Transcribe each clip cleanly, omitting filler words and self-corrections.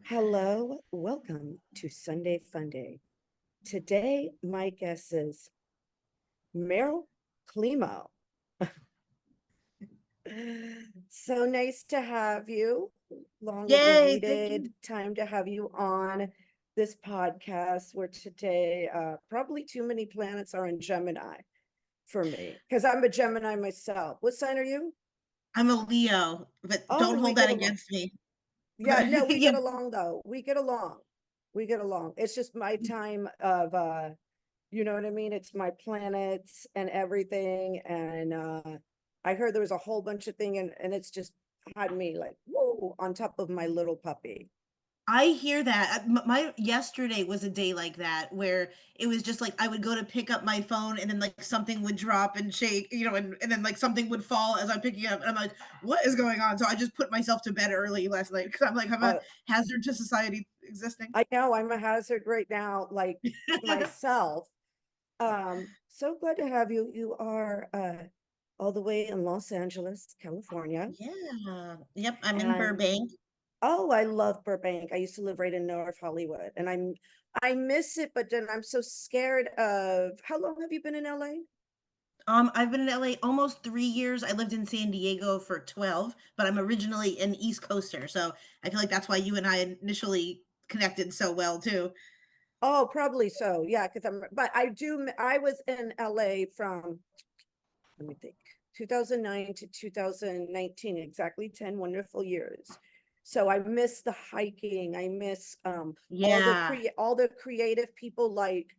Hello, welcome to Sunday Funday. Today, my guest is Meryl Climo. So nice to have you. Long Yay, thank you. awaited time to have you on this podcast where today, probably too many planets are in Gemini for me because I'm a Gemini myself. What sign are you? I'm a Leo, but Oh, don't we hold get that along. against me. Yeah, no, But we yeah, get along though. We get along. We get along. It's just my time of you know what I mean? It's my planets and everything. And I heard there was a whole bunch of thing and it's just had me like, whoa, on top of my little puppy. I hear that. My yesterday was a day like that where it was just like I would go to pick up my phone and then like something would drop and shake, and then like something would fall as I'm picking it up. And I'm like, what is going on? So I just put myself to bed early last night because I'm like, I'm a Uh, hazard to society existing. I know I'm a hazard right now, like to myself. So glad to have you. You are all the way in Los Angeles, California. Yeah. Yep. I'm in And Burbank. oh, I love Burbank. I used to live right in North Hollywood and I miss it, but then I'm so scared of how long have you been in LA? I've been in LA almost 3 years. I lived in San Diego for 12, but I'm originally an East Coaster, so I feel like that's why you and I initially connected so well too. Oh, probably so. Yeah, because I was in LA from, let me think, 2009 to 2019, exactly 10 wonderful years. So I miss the hiking. I miss Yeah. all the creative people. Like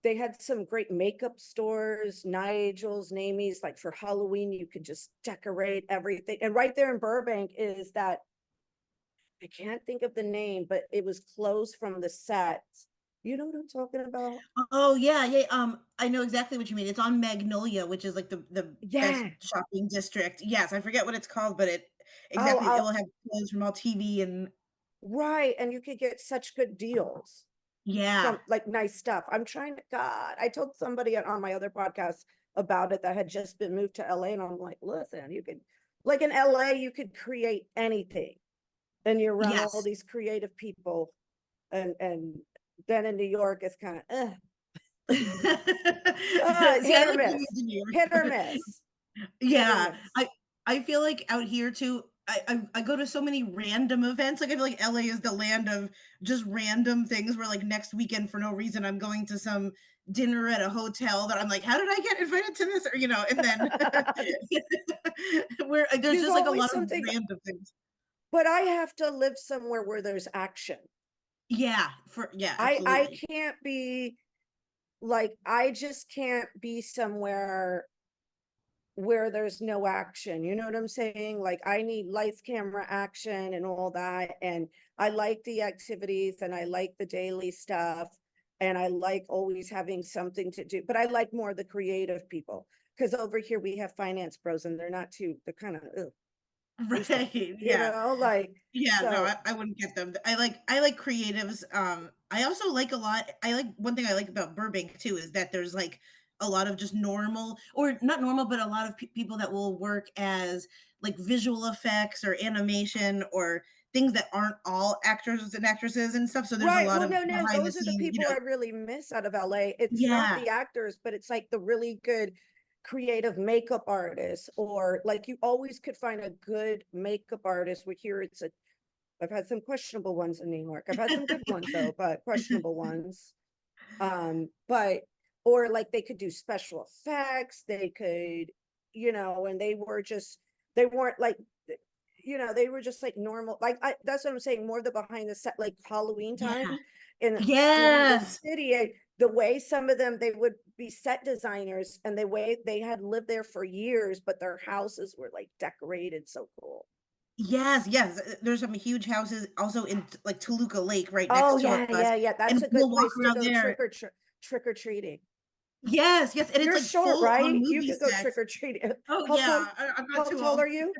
they had some great makeup stores, Nigel's, Namie's, like for Halloween, you could just decorate everything. And right there in Burbank is that I can't think of the name, but it was closed from the set. You know what I'm talking about? Oh, yeah, yeah, I know exactly what you mean. It's on Magnolia, which is like the best Yeah. shopping district. Yes, I forget what it's called, but Oh, it will have clothes from all TV and right. And you could get such good deals yeah. from like nice stuff. I'm trying to, God, I told somebody on my other podcast about it that had just been moved to LA. And I'm like, listen, you could, like in LA, you could create anything and you're around all Yes. these creative people. And then in New York, it's kind of, See, I hit or like living miss, in New hit or York. miss, hit or Yeah, miss. I feel like out here too, I go to so many random events, like, I feel like LA is the land of just random things where, like, next weekend, for no reason, I'm going to some dinner at a hotel that I'm like, "How did I get invited to this?" Or, and then where there's There's just, like, a always lot of something, random things. but I have to live somewhere where there's action. Yeah, I absolutely. can't be like I just can't be somewhere where there's no action. You know what I'm saying? Like I need lights, camera, action and all that. And I like the activities and I like the daily stuff. And I like always having something to do, but I like more the creative people. Because over here we have finance bros and they're kind of, who's that? Right, You yeah. know, like, Yeah, no, so I wouldn't get them. I like creatives. I also like a lot. I like one thing I like about Burbank too is that there's like a lot of just normal or not normal, but a lot of people that will work as like visual effects or animation or things that aren't all actors and actresses and stuff. So there's a right. lot Well, of no, behind the those are the scenes, people I really miss out of LA. It's not Yeah, the actors, but it's like the really good creative makeup artists, or like you always could find a good makeup artist. Where here it's a, I've had some questionable ones in New York. I've had some good ones though, but questionable ones. But or like they could do special effects, they could, and they weren't like they were just like normal. Like that's what I'm saying, more the behind the set, like Halloween time yeah, in Studio yes. City. The way some of them they would be set designers and the way they had lived there for years, but their houses were like decorated so cool. Yes, yes, there's some huge houses also in, like, Toluca Lake right Oh next to yeah, us, yeah, yeah. That's and a good we'll walk place to around go there. trick or treating. Yes, yes, and it's, You're like, short, full on right? You movie could go trick sets. or treating. Oh, How tall? yeah, I'm not How too tall old. are you?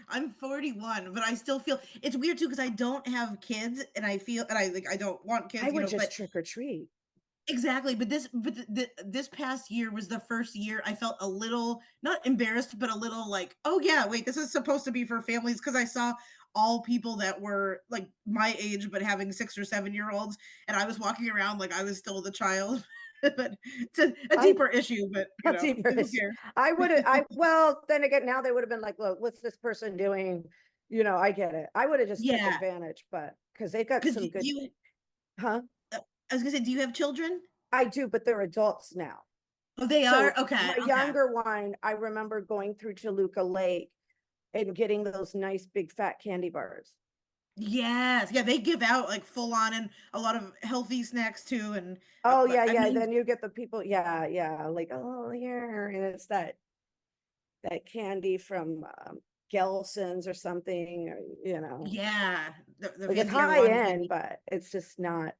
I'm 41, but I still feel it's weird too because I don't have kids, and I feel and I, like, I don't want I kids, would just but trick or treat. Exactly, but this past year was the first year I felt a little not embarrassed, but a little like, "Oh, yeah, wait, this is supposed to be for families because I saw all people that were, like, my age, but having 6 or 7-year-olds, and I was walking around like I was still the child. But it's a I deeper issue, but, That's who even, cares? I would have, well, then again, now they would have been like, look, what's this person doing? I get it. I would have just took Yeah, advantage, but because they got 'cause some good, you huh? I was gonna say, do you have children? I do, but they're adults now. Oh, they are? So Okay, my okay. younger one, I remember going through Toluca Lake and getting those nice big fat candy bars. Yes, yeah, they give out, like, full on and a lot of healthy snacks too, and, Oh but yeah, I yeah. mean Then you get the people, yeah, yeah, like, oh here, and it's that candy from Gelson's or something, or, yeah, the like it's fancy high Erewhon end, candy. but it's just not.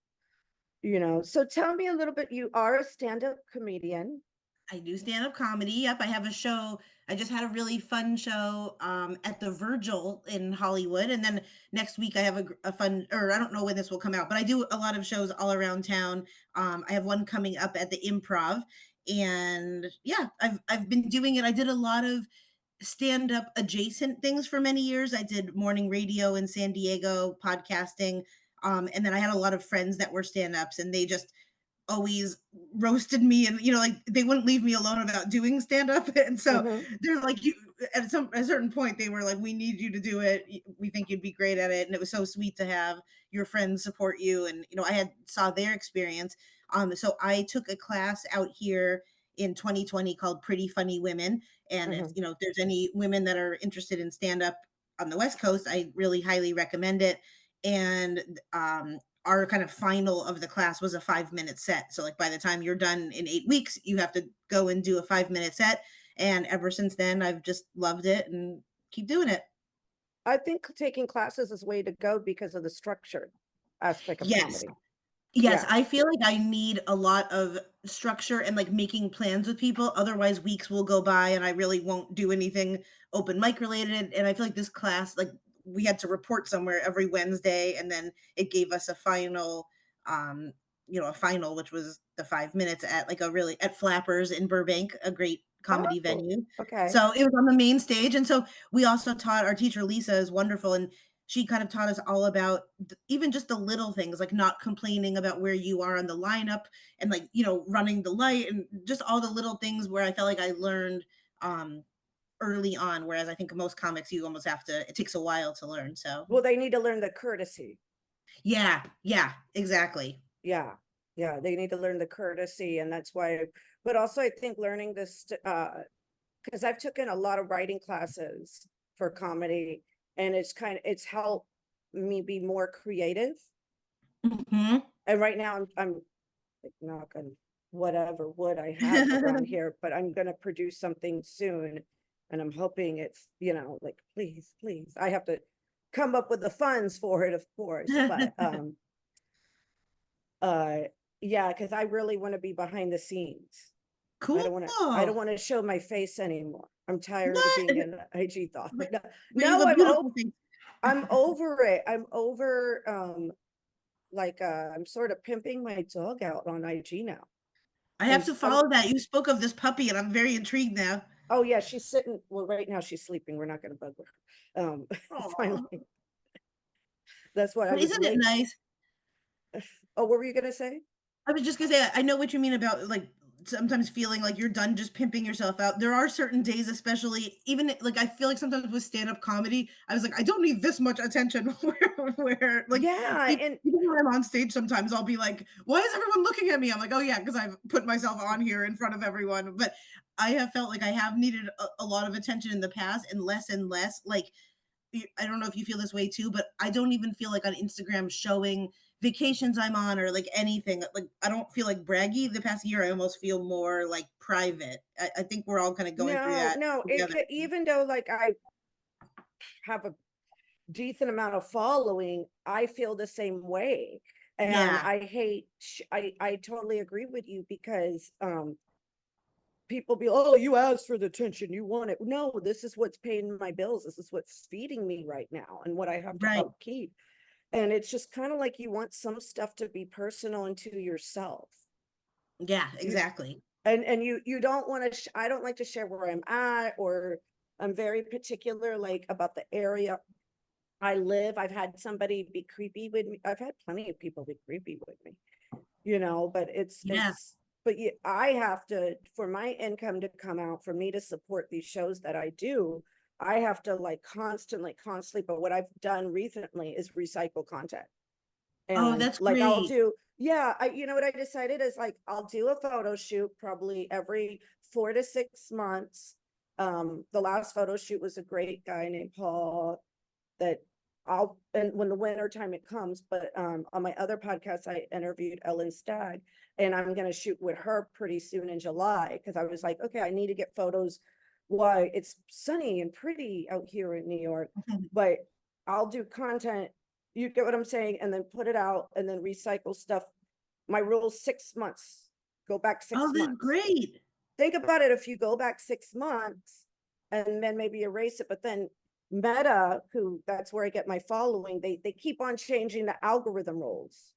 So tell me a little bit, you are a stand-up comedian. I do stand-up comedy, yep, I have a show. I just had a really fun show, at the Virgil in Hollywood, and then next week I have a fun, or I don't know when this will come out, but I do a lot of shows all around town. I have one coming up at the Improv, and yeah, I've been doing it. I did a lot of stand-up adjacent things for many years. I did morning radio in San Diego, podcasting, and then I had a lot of friends that were stand-ups, and they just always roasted me, and like they wouldn't leave me alone about doing stand up. And so Hmm. they're like, you at a certain point they were like, we need you to do it. We think you'd be great at it. And it was so sweet to have your friends support you. And I had saw their experience. So I took a class out here in 2020 called Pretty Funny Women. And if Hmm. if there's any women that are interested in stand up on the West Coast, I really highly recommend it. And our kind of final of the class was a 5-minute set. So like by the time you're done in 8 weeks, you have to go and do a 5-minute set. And ever since then, I've just loved it and keep doing it. I think taking classes is way to go because of the structure aspect of Yes. comedy. Yes, Yeah. I feel like I need a lot of structure and like making plans with people. Otherwise, weeks will go by and I really won't do anything open mic related. And I feel like this class, like we had to report somewhere every Wednesday, and then it gave us a final, um, a final, which was the 5 minutes at like a really at Flappers in Burbank, a great comedy Oh, venue. okay. So it was on the main stage. And so we also taught our teacher, Lisa, is wonderful. And she kind of taught us all about even just the little things, like not complaining about where you are on the lineup, and like running the light, and just all the little things where I felt like I learned um early on, whereas I think most comics you almost have to, it takes a while to learn. So Well, they need to learn the courtesy. yeah, yeah, exactly. Yeah. Yeah. They need to learn the courtesy. And that's why, but also I think learning this, because I've taken a lot of writing classes for comedy, and it's helped me be more creative. Hmm. And right now I'm like knock on whatever wood I have around here, but I'm gonna produce something soon. And I'm hoping it's, like, please, please. I have to come up with the funds for it, of course. But uh yeah, because I really want to be behind the scenes. Cool. I don't want to show my face anymore. I'm tired of What? being an IG thought. But, No, but you no, have a beautiful thing. I'm over it. I'm over like I'm sort of pimping my dog out on IG now. I And have to some follow that. You spoke of this puppy, and I'm very intrigued now. Oh yeah, she's sitting, well, right now she's sleeping. We're not gonna bug her. Oh, Finally, that's what I but was isn't it late. nice? Oh, what were you gonna say? I was just gonna say, I know what you mean about like sometimes feeling like you're done just pimping yourself out. There are certain days, especially even like I feel like sometimes with stand-up comedy, I was like, I don't need this much attention. Where like Yeah, and even when I'm on stage, sometimes I'll be like, why is everyone looking at me? I'm like, oh yeah, because I've put myself on here in front of everyone. But I have felt like I have needed a lot of attention in the past, and less and less. Like I don't know if you feel this way too, but I don't even feel like on Instagram showing vacations I'm on or like anything. Like I don't feel like braggy. The past year, I almost feel more like private. I think we're all kind of going through no, that no, together. even though like I have a decent amount of following, I feel the same way. And Yeah, I hate, I totally agree with you because people be, oh, you asked for the attention, you want it. No, this is what's paying my bills. This is what's feeding me right now and what I have to right. upkeep. And it's just kind of like you want some stuff to be personal and to yourself. Yeah, You exactly. and you don't wanna I don't like to share where I'm at, or I'm very particular, like, about the area I live. I've had somebody be creepy with me. I've had plenty of people be creepy with me, but Yeah. but I have to, for my income to come out, for me to support these shows that I do, I have to like constantly, but what I've done recently is recycle content. Oh, And that's like I'll great. do, yeah, what I decided is like I'll do a photo shoot probably every 4 to 6 months. The last photo shoot was a great guy named Paul that and when the winter time it comes, but on my other podcast, I interviewed Ellen Stagg, and I'm gonna shoot with her pretty soon in July because I was like, okay, I need to get photos. Why it's sunny and pretty out here in New York, but I'll do content. You get what I'm saying, and then put it out, and then recycle stuff. My rule is 6 months. Go back Oh, six that's months. great. Think about it, if you go back 6 months and then maybe erase it, but then Meta, who that's where I get my following, they keep on changing the algorithm rules.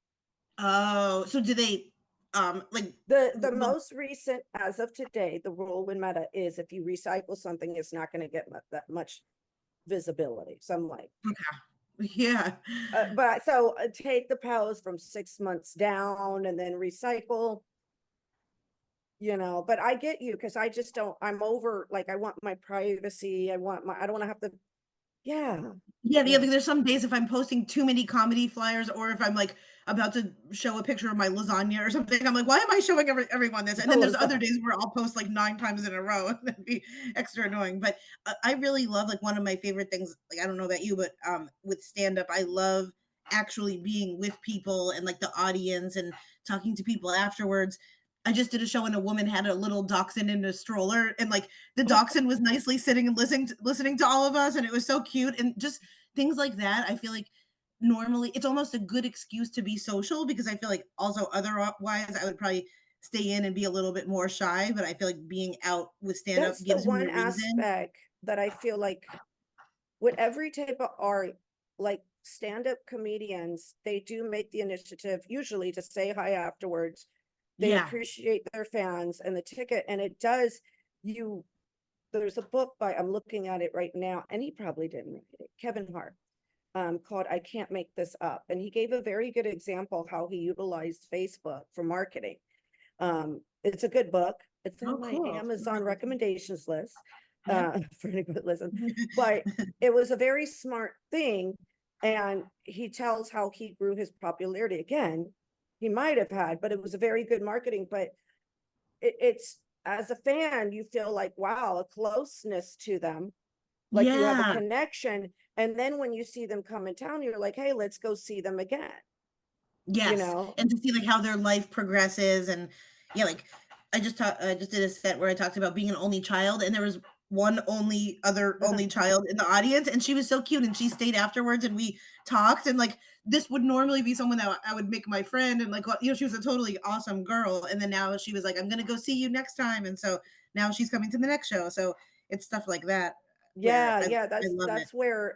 Oh, so do they, like, The w most recent, as of today, the rule with Meta is if you recycle something, it's not going to get that much visibility. So I'm like, yeah. but so take the post from 6 months down and then recycle. But I get you because I just don't, I'm over, like, I want my privacy. I don't want to have to, yeah, Yeah, yeah, yeah. like, there's some days if I'm posting too many comedy flyers or if I'm, like, about to show a picture of my lasagna or something, I'm like, "Why am I showing everyone this?" And then there's other days where I'll post, like, 9 times in a row, and that'd be extra annoying, but, I really love, like, one of my favorite things, like, I don't know about you, but, with stand-up, I love actually being with people and, like, the audience and talking to people afterwards. I just did a show and a woman had a little dachshund in a stroller, and, like, the dachshund was nicely sitting and listening to all of us, and it was so cute, and just things like that, I feel like normally it's almost a good excuse to be social because I feel like also otherwise I would probably stay in and be a little bit more shy, but I feel like being out with stand up That's the gives me one a reason. aspect that I feel like with every type of art, like stand-up comedians, they do make the initiative usually to say hi afterwards. They Yeah. appreciate their fans and the ticket, and it does you there's a book by I'm looking at it right now, and he probably didn't write it, Kevin Hart, called I Can't Make This Up. And he gave a very good example how he utilized Facebook for marketing. It's a good book. It's Oh, on my cool. Amazon recommendations list, Yep. for anybody that listen. But it was a very smart thing. And he tells how he grew his popularity. Again, he might have had, but it was a very good marketing. But it's, as a fan, you feel like, wow, a closeness to them, like you have a Yeah. connection. And then when you see them come in town, you're like, hey, let's go see them again, you Yes, know? and to see, like, how their life progresses and yeah, like, I just did a set where I talked about being an only child, and there was one only child in the audience, and she was so cute, and she stayed afterwards, and we talked, and, like, this would normally be someone that I would make my friend and, like, she was a totally awesome girl, and then now she was like, "I'm gonna go see you next time," and so now she's coming to the next show, so it's stuff like that where Yeah, yeah, I love it. that's where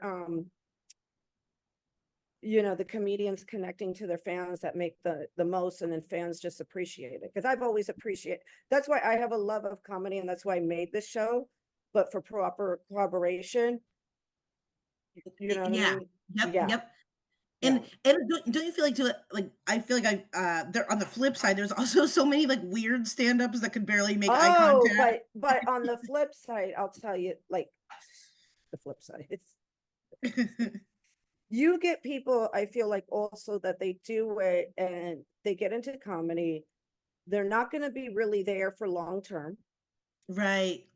the comedians connecting to their fans that make the most, and then fans just appreciate it. Because I've always appreciated, that's why I have a love of comedy, and that's why I made this show. But for proper collaboration, you know what I Yeah. mean? Yep, Yeah, yep. yeah. And don't you feel like I feel like there on the flip side, there's also so many, like, weird stand-ups that could barely make eye Oh, contact. but on the flip side, I'll tell you, like, the flip side, it's you get people, I feel like, also that they do it and they get into comedy. They're not going to be really there for long term, Right.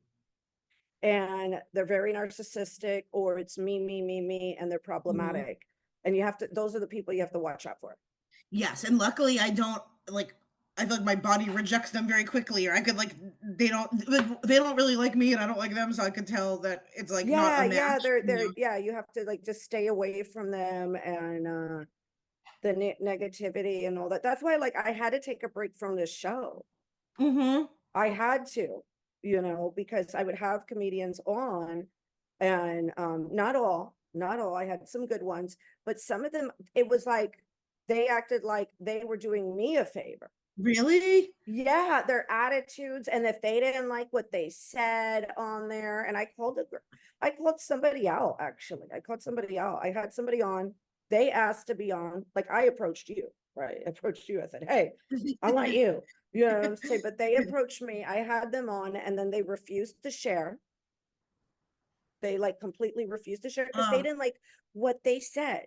and they're very narcissistic, or it's me, and they're Mhm. problematic. And you have to, those are the people you have to watch out for. Yes, and luckily I don't, like I feel like my body rejects them very quickly, or I could, like they don't really like me and I don't like them, so I could tell that it's, like, not a Yeah, yeah, match, you know? yeah, you have to like just stay away from them, and the negativity and all that. That's why, like, I had to take a break from this show. Mhm. I had to, because I would have comedians on, and not all, I had some good ones, but some of them, it was like they acted like they were doing me a favor. Really? Yeah, their attitudes, and if they didn't like what they said on there, and I called somebody out, actually. I called somebody out. I had somebody on. They asked to be on. Like, I approached you, right? I approached you. I said, "Hey, I want you." You know what I'm saying? But they approached me. I had them on, and then they refused to share. They like completely refused to share because they Oh, didn't like what they said.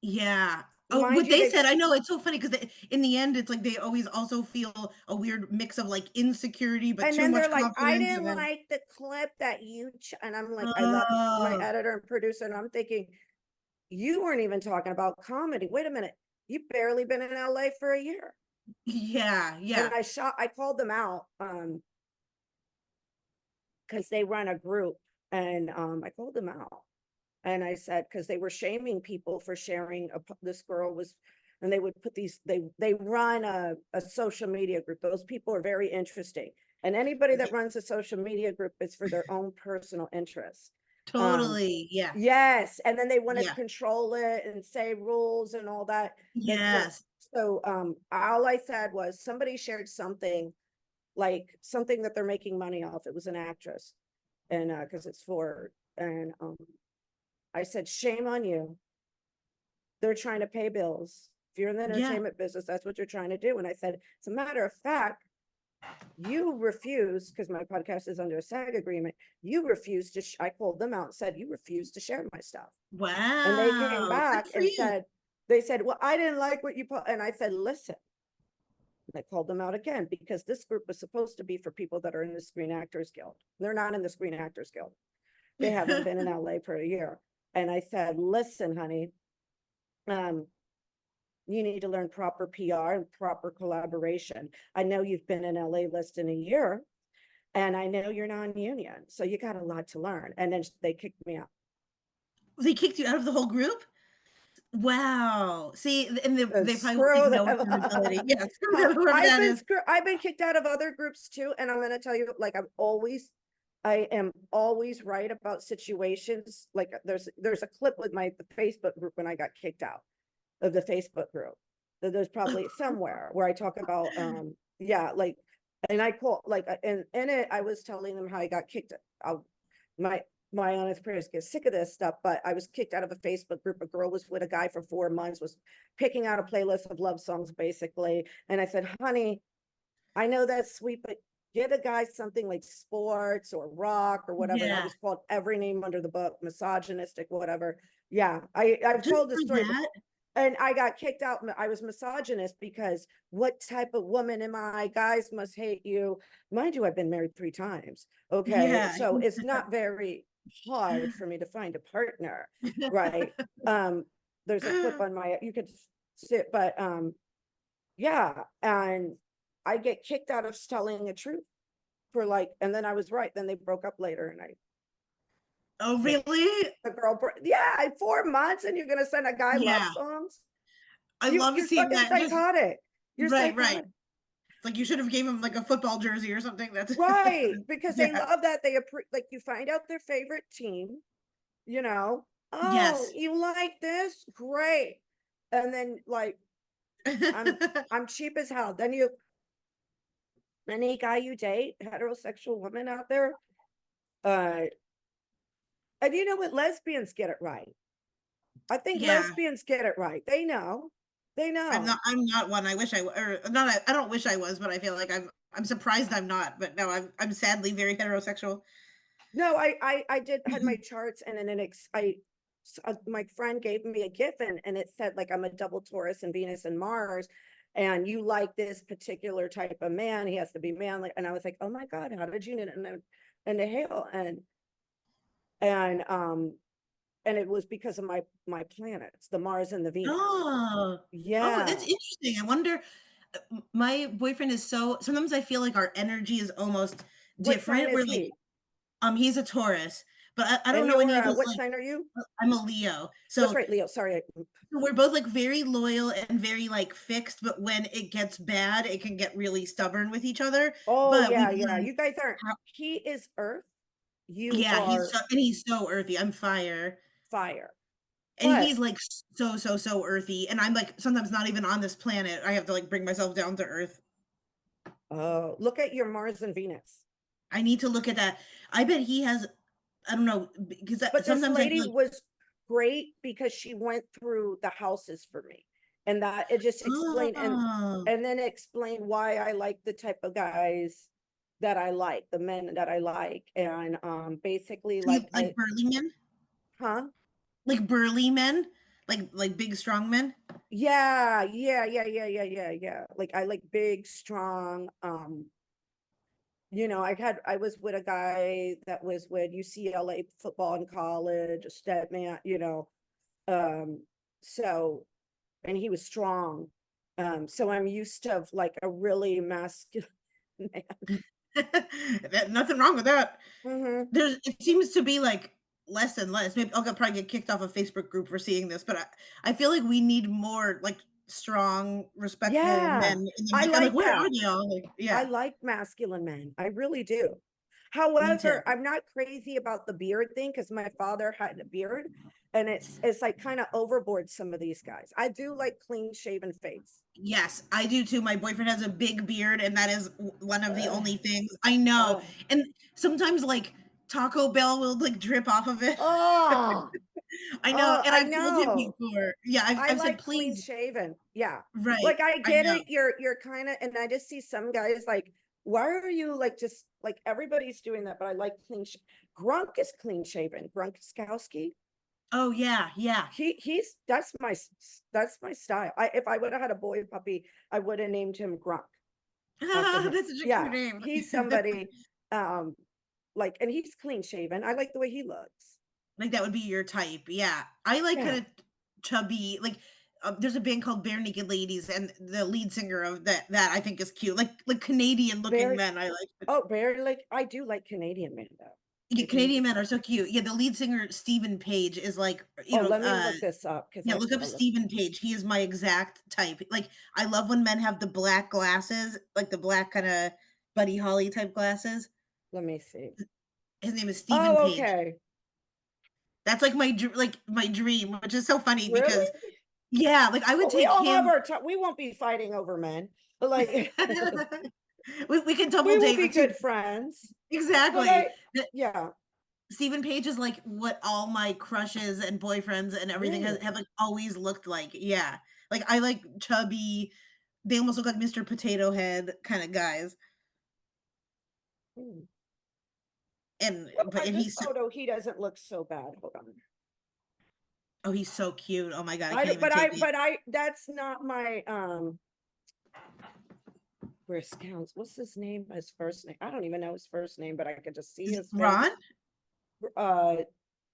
yeah. Oh, Mind what you, they they said, I know, it's so funny because in the end, it's like they always also feel a weird mix of, like, insecurity, but and too then much they're like, "I confidence, and didn't then like the clip that you," and I'm like, I love my oh, editor and producer, and I'm thinking, you weren't even talking about comedy. Wait a minute. You've barely been in LA for a year. yeah, And yeah. I called them out, because they run a group, and I called them out. And I said, because they were shaming people for sharing this girl was, and they would put these, they run a social media group. Those people are very interesting. And anybody that runs a social media group is for their own personal interests. Um, Totally, yeah, yes, and then they want to yeah, control it and say rules and all that. That's not, yes. so all I said was somebody shared something, like something that they're making money off. It was an actress, and because it's for, and I said, shame on you. They're trying to pay bills. If you're in the Yeah. entertainment business, that's what you're trying to do. And I said, as a matter of fact, you refuse, because my podcast is under a SAG agreement, you refuse to, I called them out and said, you refuse to share my stuff. And they came Wow, good back for and you. said, they said, well, I didn't like what you put. And I said, listen, and I called them out again because this group was supposed to be for people that are in the Screen Actors Guild. They're not in the Screen Actors Guild. They haven't been in LA for a year. And I said, listen, honey, um, you need to learn proper PR and proper collaboration. I know you've been in LA less than a year, and I know you're non-union, so you got a lot to learn. And then they kicked me out. They kicked you out of the whole group? Wow. See, and they probably won't take Screw no them. accountability. Yeah, screw them, whoever that is. I've been kicked out of other groups too, and I'm gonna tell you, like, I am always right about situations. Like, there's a clip with the Facebook group when I got kicked out of the Facebook group. That there's probably somewhere where I talk about, yeah, like, and I call, like, and in it, I was telling them how I got kicked out. My my honest prayers get sick of this stuff, but I was kicked out of a Facebook group. A girl was with a guy for 4 months, was picking out a playlist of love songs, basically. And I said, honey, I know that's sweet, but get a guy something like sports or rock or whatever. And I Yeah. was called every name under the book, misogynistic, whatever. Yeah, I've Just told the for story before. that? And I got kicked out. I was misogynist because what type of woman am I? Guys must hate you. Mind you, I've been married 3 times. Okay. Yeah. So it's not very hard for me to find a partner. Right. Um, there's a clip on you could sit, but yeah. And I get kicked out of telling the truth for like, and then I was right. Then they broke up later, and Oh, the, really? the girl, yeah, 4 months, and you're gonna send a guy love Yeah. songs. I love You're seeing fucking that. Just psychotic. You're right, right. psychotic. It's like you should have gave him, like, a football jersey or something. That's Right. Because they yeah. love that. Like, you find out their favorite team, you know. Oh, Yes. you like this? Great. And then like I'm I'm cheap as hell. Then any guy you date, heterosexual woman out there, uh, and you know what? Lesbians get it right. I think Yeah. lesbians get it right. They know. They know. I'm not one. I wish or not I don't wish I was, but I feel like I'm surprised I'm not, but no, I'm sadly very heterosexual. No, I did had my charts, and then my friend gave me a gift, and it said like I'm a double Taurus and Venus and Mars, and you like this particular type of man. He has to be manly, and I was like, oh my god, how did you know? And the hell, and and it was because of my planets, the Mars and the Venus. Oh. Oh, that's Yeah. interesting. I wonder my boyfriend is so sometimes I feel like our energy is almost What sign different. We're is like, he? he's a Taurus, but I don't And know any you're of his what like sign are you? I'm a Leo. That's So right, Leo. Sorry. we're both like very loyal and very like fixed, but when it gets bad, it can get really stubborn with each other. Oh But yeah, we've yeah. learned You guys aren't. how He is Earth. You yeah, are he's so earthy. I'm fire. fire. And But he's like so earthy. And I'm like sometimes not even on this planet. I have to like bring myself down to earth. Oh, look at your Mars and Venus. I need to look at that. I bet he has, I don't know, because But this sometimes I feel lady like, was great because she went through the houses for me. And that it just explained oh, and then explain why I like the type of guys that I like, the men that I like. And basically so you like like burly men? huh? Like burly men? Like big strong men? Yeah, yeah, yeah, yeah, yeah, yeah, yeah. Like I like big, strong, I was with a guy that was with UCLA football in college, a stat man, um, so, and he was strong. So I'm used to like a really masculine man. Nothing wrong with that. Hmm. It seems to be like less and less. Maybe I'll probably get kicked off a Facebook group for seeing this, but I feel like we need more like strong, respectful Yeah, men. And I I'm like, like where that. are they all? Like, I yeah, like masculine men. I really do. me too. However, I'm not crazy about the beard thing because my father had a beard and it's like kind of overboard some of these guys. I do like clean shaven face. Yes, I do too. My boyfriend has a big beard, and that is one of the Ugh, only things I know. ugh. And sometimes, like Taco Bell will like drip off of it. Oh, I know, oh, and I I've told him know. before. Yeah, I I've said, like clean please, shaven. Yeah. right? Like I I get know. it. You're kind of, and I just see some guys like, why are you like just like everybody's doing that, but I like Grunk is clean shaven. Grunkowski. Oh yeah, yeah. He's that's my style. If I would have had a boy puppy, I would have named him Grunk after him. That's such a cute Yeah, name. he's somebody um like, and he's clean shaven. I like the way he looks. Like, that would be your type, yeah. I like Yeah, kinda chubby, like, there's a band called Bare Naked Ladies, and the lead singer of that I think is cute, like Canadian looking very. men, I like. Oh, very like I do like Canadian men though. Yeah, I do. Canadian men are so cute. Yeah, the lead singer, Stephen Page, is like, Oh, let me look this up because yeah, I look up gotta look. Stephen Page. He is my exact type. Like, I love when men have the black glasses, like the black kinda Buddy Holly type glasses. Let me see. His name is Stephen Oh, Page. okay. That's like my dream, which is so funny Really? because yeah, like I would Well, we take all have him. our we won't be fighting over men, but like We can double we will date be with 2. good friends. But Exactly. I, yeah, Stephen Page is like what all my crushes and boyfriends and everything have really. like always looked like. Yeah. Like I like chubby, they almost look like Mr. Potato Head kind of guys. Hmm. And Well, but on and this he's so, photo, he doesn't look so bad. Hold on. oh, he's so cute. Oh my God, I I can't don't, even take it. but I, that's not my, where's counts. What's his name? His first name. I don't even know his first name, but I could just see Is it his Ron? face. Uh,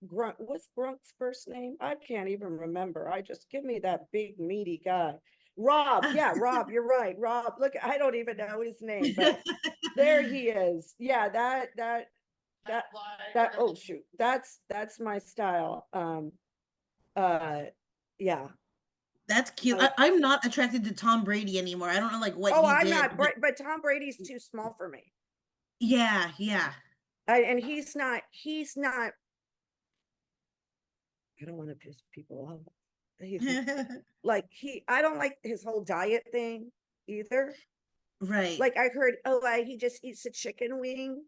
Grunt, what's Grunt's first name? I can't even remember. I just give me that big meaty guy. Rob. Yeah, Rob, you're right. Rob. Look, I don't even know his name, but there he is. Yeah, that oh shoot. That's my style. Uh yeah. That's cute. Like, I'm not attracted to Tom Brady anymore. I don't know like what oh, he I'm did, not, but but Tom Brady's too small for me. yeah, yeah. And he's not, I don't want to piss people off. He's like I don't like his whole diet thing either. Right. Like I heard, oh, he just eats a chicken wing.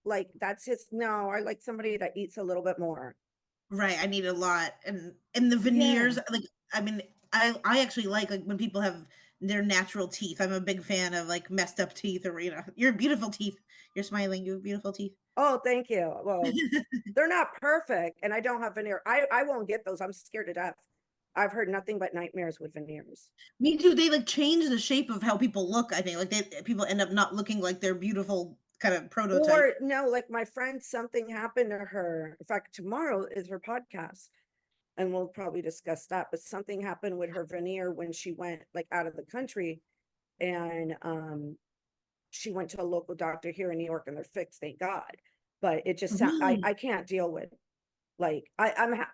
Like that's his, no, I like somebody that eats a little bit more. Right, I need a lot, and the Yeah. veneers, like, I mean, I actually like when people have their natural teeth. I'm a big fan of, like, messed up teeth or, "You're beautiful teeth. You're smiling, you have beautiful teeth." Oh, thank you. Well, they're not perfect, and I don't have veneer. I won't get those. I'm scared to death. I've heard nothing but nightmares with veneers. Me too, they, like, change the shape of how people look, I think, like, people end up not looking like their beautiful kind of prototype. Or no, like my friend, something happened to her. In fact, tomorrow is her podcast, and we'll probably discuss that. But something happened with her veneer when she went like out of the country, and she went to a local doctor here in New York, and they're fixed, thank God. But it just Really? I can't deal with like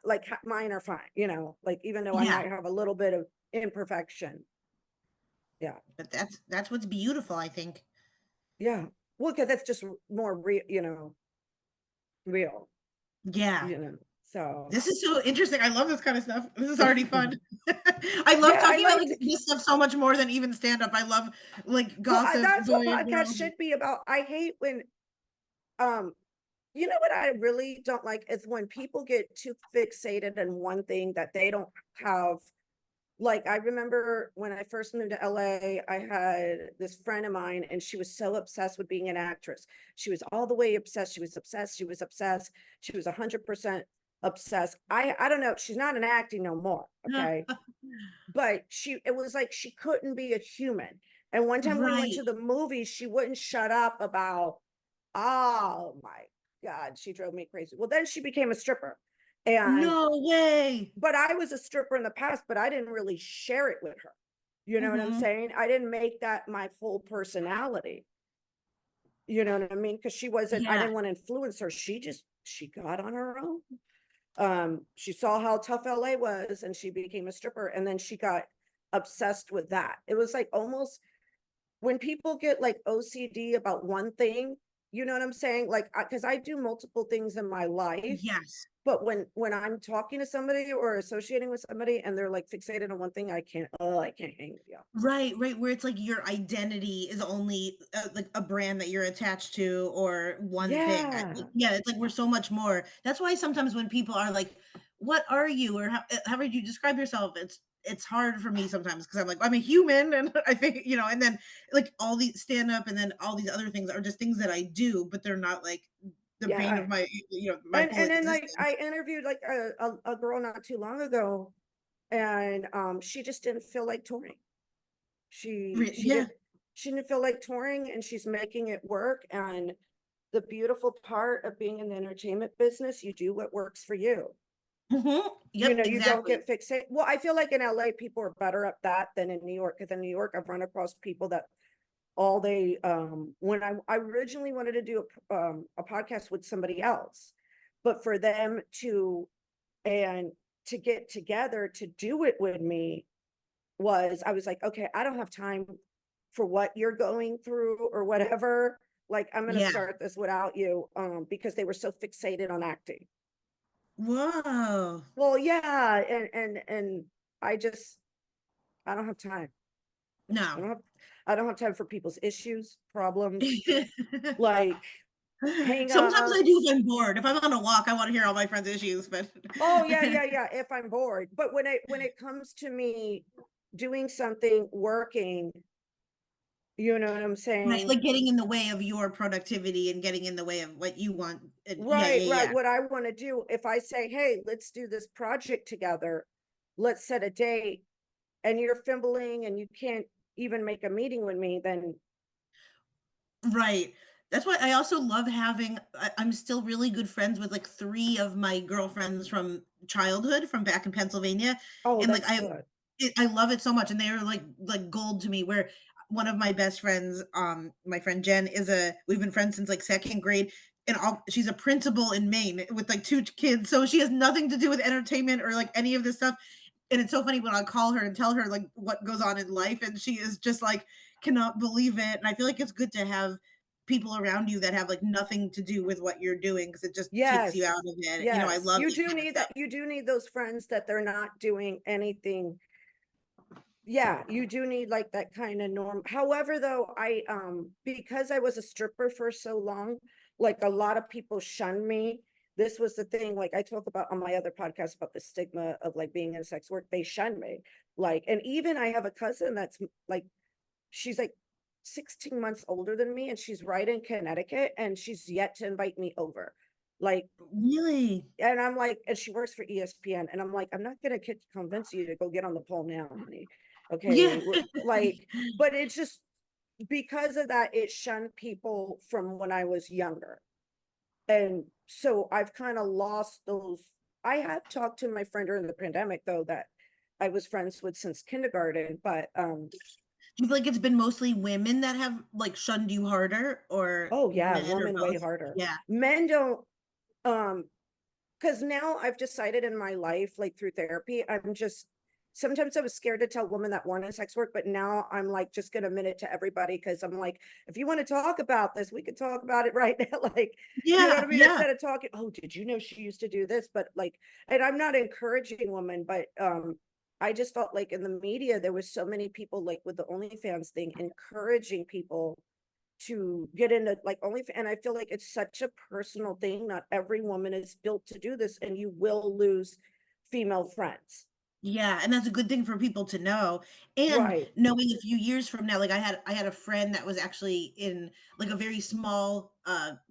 like mine are fine, like even though I Yeah, might have a little bit of imperfection. Yeah, but that's what's beautiful, I think. yeah. Well, because that's just more real, real, Yeah. you know. So, This is so interesting. I love this kind of stuff. This is already fun. I love yeah, I talking about, like like, to this stuff so much more than even stand up. I love, like, well, gossip, that's what boy and podcasts girl. should be about. I hate when, um you know what I really don't like is when people get too fixated in one thing that they don't have. Like, I remember when I first moved to LA, I had this friend of mine, and she was so obsessed with being an actress. She was all the way obsessed. She was obsessed. She was obsessed. She was 100% obsessed. I don't know. She's not in acting no more. Okay. But it was like she couldn't be a human. And one time we went Right. to the movies, she wouldn't shut up about, oh my God, she drove me crazy. Well, then she became a stripper. And No way. but I was a stripper in the past, but I didn't really share it with her. You know what I'm Mhm. saying? I didn't make that my full personality. You know what I mean? Because she wasn't, I Yeah. didn't want to influence her. She got on her own. She saw how tough LA was and she became a stripper. And then she got obsessed with that. It was like almost when people get like OCD about one thing, you know what I'm saying? Like, because I do multiple things in my life, Yes. but when I'm talking to somebody or associating with somebody and they're like fixated on one thing, I can't hang with you. Right, right, where it's like your identity is only, like, a brand that you're attached to or one thing. Yeah. Yeah, it's like we're so much more. That's why sometimes when people are like, "What are you?" or how would you describe yourself?" It's hard for me sometimes because 'cause I'm like, "I'm a human," and I think, and then, like, all these stand up and then all these other things are just things that I do, but they're not, like, the bane Yeah. of my, my whole And then like existence. I interviewed like a girl not too long ago, and she just didn't feel like touring. She Yeah. didn't feel like touring, and she's making it work. And the beautiful part of being in the entertainment business, you do what works for you. Mhm. You Yep, know, you don't exactly. get fixated. Well, I feel like in LA, people are better at that than in New York. Because in New York, I've run across people that all they when I originally wanted to do a podcast with somebody else, but for them and to get together to do it with me was I was like, okay, I don't have time for what you're going through or whatever. Like, I'm gonna Yeah. start this without you, because they were so fixated on acting. Whoa. Well, yeah, and I just I don't have time. I No. don't have I don't have time for people's issues, problems, like hang Sometimes I ups. do if I'm bored. If I'm on a walk, I wanna hear all my friends' issues, but Oh, yeah, yeah, yeah, if I'm bored. But when it comes to me doing something, working, you know what I'm right, saying? like, getting in the way of your productivity and getting in the way of what you want, and yeah, Right, yeah, right. yeah. What I want to do, if I say, hey, let's do this project together, let's set a date, and you're fimbling and you can't even make a meeting with me, then Right. That's why I also love having I'm still really good friends with, like, 3 of my girlfriends from childhood from back in Pennsylvania, oh, and, like, that's good. I love it so much, and they are, like, gold to me, where one of my best friends, my friend Jen, we've been friends since, like, 2nd grade, and she's a principal in Maine with, like, 2 kids, so she has nothing to do with entertainment or, like, any of this stuff, and it's so funny when I call her and tell her, like, what goes on in life, and she is just, like, cannot believe it, and I feel like it's good to have people around you that have, like, nothing to do with what you're doing because it just takes you out Yes. of it, I Yes. love You that do kind of need stuff. that. You do need those friends that they're not doing anything. Yeah, you do need like that kind of norm. However, though, because I was a stripper for so long, like a lot of people shunned me. This was the thing, like I talk about on my other podcast about the stigma of like being in sex work. They shun me. Like, and even I have a cousin that's like, she's like 16 months older than me, and she's right in Connecticut, and she's yet to invite me over. Like, Really? and I'm like, and she works for ESPN, and I'm like, I'm not gonna convince you to go get on the pole now, honey. Yeah. Okay, like, but it's just because of that, it shunned people from when I was younger, and so I've kind of lost those. I have talked to my friend during the pandemic though that I was friends with since kindergarten, but Do you feel like it's been mostly women that have, like, shunned you harder or oh yeah, men or woman way both? harder. Yeah. Men don't, um, because now I've decided in my life, like through therapy, I'm just sometimes I was scared to tell women that weren't in sex work, but now I'm like just gonna admit it to everybody because I'm like, if you want to talk about this, we can talk about it right now. Like, you know what Yeah, I mean? yeah. Instead of talking, oh, did you know she used to do this? But like, and I'm not encouraging women, but I just felt like in the media there was so many people like with the OnlyFans thing encouraging people to get into like only, and I feel like it's such a personal thing. Not every woman is built to do this, and you will lose female friends. Yeah, and that's a good thing for people to know, and Right. knowing a few years from now, like, I had a friend that was actually in, like, a very small,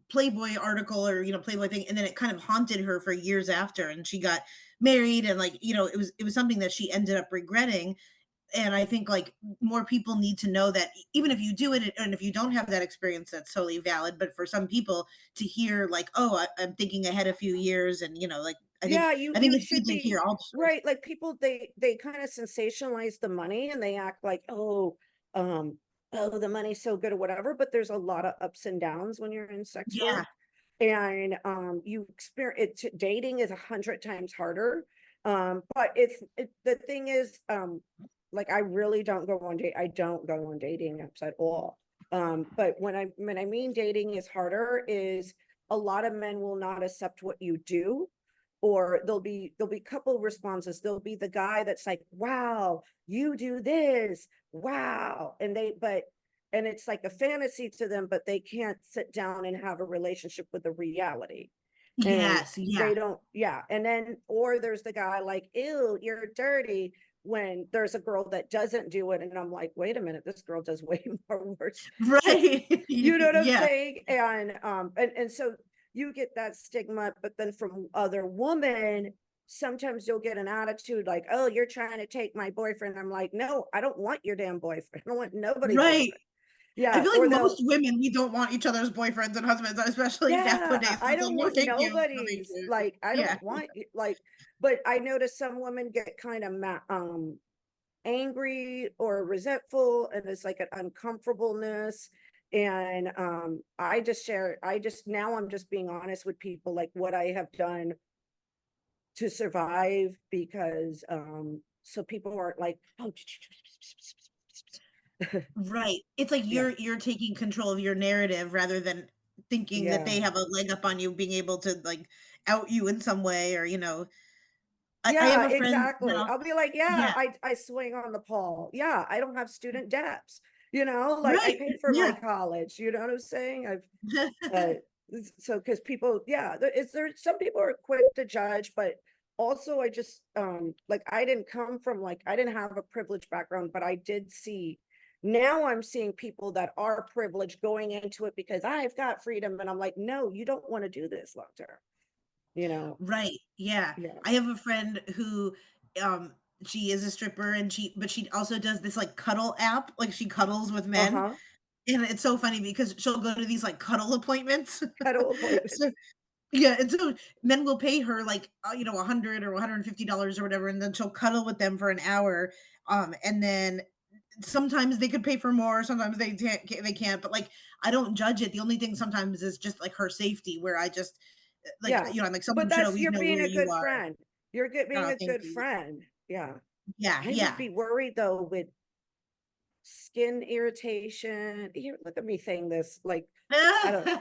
Playboy article or, Playboy thing, and then it kind of haunted her for years after, and she got married and, like, it was something that she ended up regretting, and I think, like, more people need to know that even if you do it and if you don't have that experience, that's totally valid, but for some people to hear, like, "Oh, I'm thinking ahead a few years," and, like, I think Yeah, I think you it's good should to be hear all the stories. right. Like people, they kind of sensationalize the money and they act like, um, oh, the money's so good or whatever. But there's a lot of ups and downs when you're in sex Yeah. work, and you experience it. Dating is 100 times harder. But the thing is, like I really don't go on date. I don't go on dating apps at all. But when I mean dating is harder, is a lot of men will not accept what you do, or there'll be couple responses. There'll be the guy that's like, wow, you do this, wow, and it's like a fantasy to them, but they can't sit down and have a relationship with the reality, and Yes, yeah. they don't. Yeah, and then or there's the guy like, ew, you're dirty, when there's a girl that doesn't do it, and I'm like, wait a minute, this girl does way more worse. So Right. you know what I'm Yeah. saying? And so you get that stigma, but then from other women, sometimes you'll get an attitude like, "Oh, you're trying to take my boyfriend." I'm like, "No, I don't want your damn boyfriend. I don't want nobody's Right. boyfriend." I Yeah, feel like or most they'll, women, we don't want each other's boyfriends and husbands, especially yeah, nowadays. I It's like, don't "No, want thank you. No, thank nobody's, you." like, I Yeah. don't want like, but I notice some women get kind of angry or resentful, and it's like an uncomfortableness, and I just now I'm just being honest with people like what I have done to survive, because so people aren't like, oh, Right. It's like yeah, you're taking control of your narrative rather than thinking that yeah, they have a leg up on you, being able to, like, out you in some way or, I have yeah, a friend exactly. now. I'll be like, yeah, Yeah. I swing on the pole, yeah, I don't have student debts, like I Right. paid for my Yeah. college, you know what I'm saying? Uh, so because people, yeah, there some people are quick to judge, but also I just like I didn't come from like I didn't have a privileged background, but I did see, now I'm seeing people that are privileged going into it because I've got freedom, and I'm like, no, you don't want to do this long term, you know. Right, yeah. Yeah. I have a friend who, um, she is a stripper and she also does this, like, cuddle app, like, she cuddles with men, Uh-huh. and it's so funny because she'll go to these, like, cuddle appointments. Cuddle So appointments. yeah, and so men will pay her, like, 100 or $150 or whatever, and then she'll cuddle with them for an hour, and then sometimes they could pay for more, sometimes they can't, but, like, I don't judge it. The only thing sometimes is just, like, her safety where I just, like, Yeah. I'm like, But "Someone should that's, always you're know being where a you good are." friend. You're good being Oh, a thank good you. friend. Yeah. Yeah, I just yeah. be worried though with skin irritation. Here, look at me saying this, like, I don't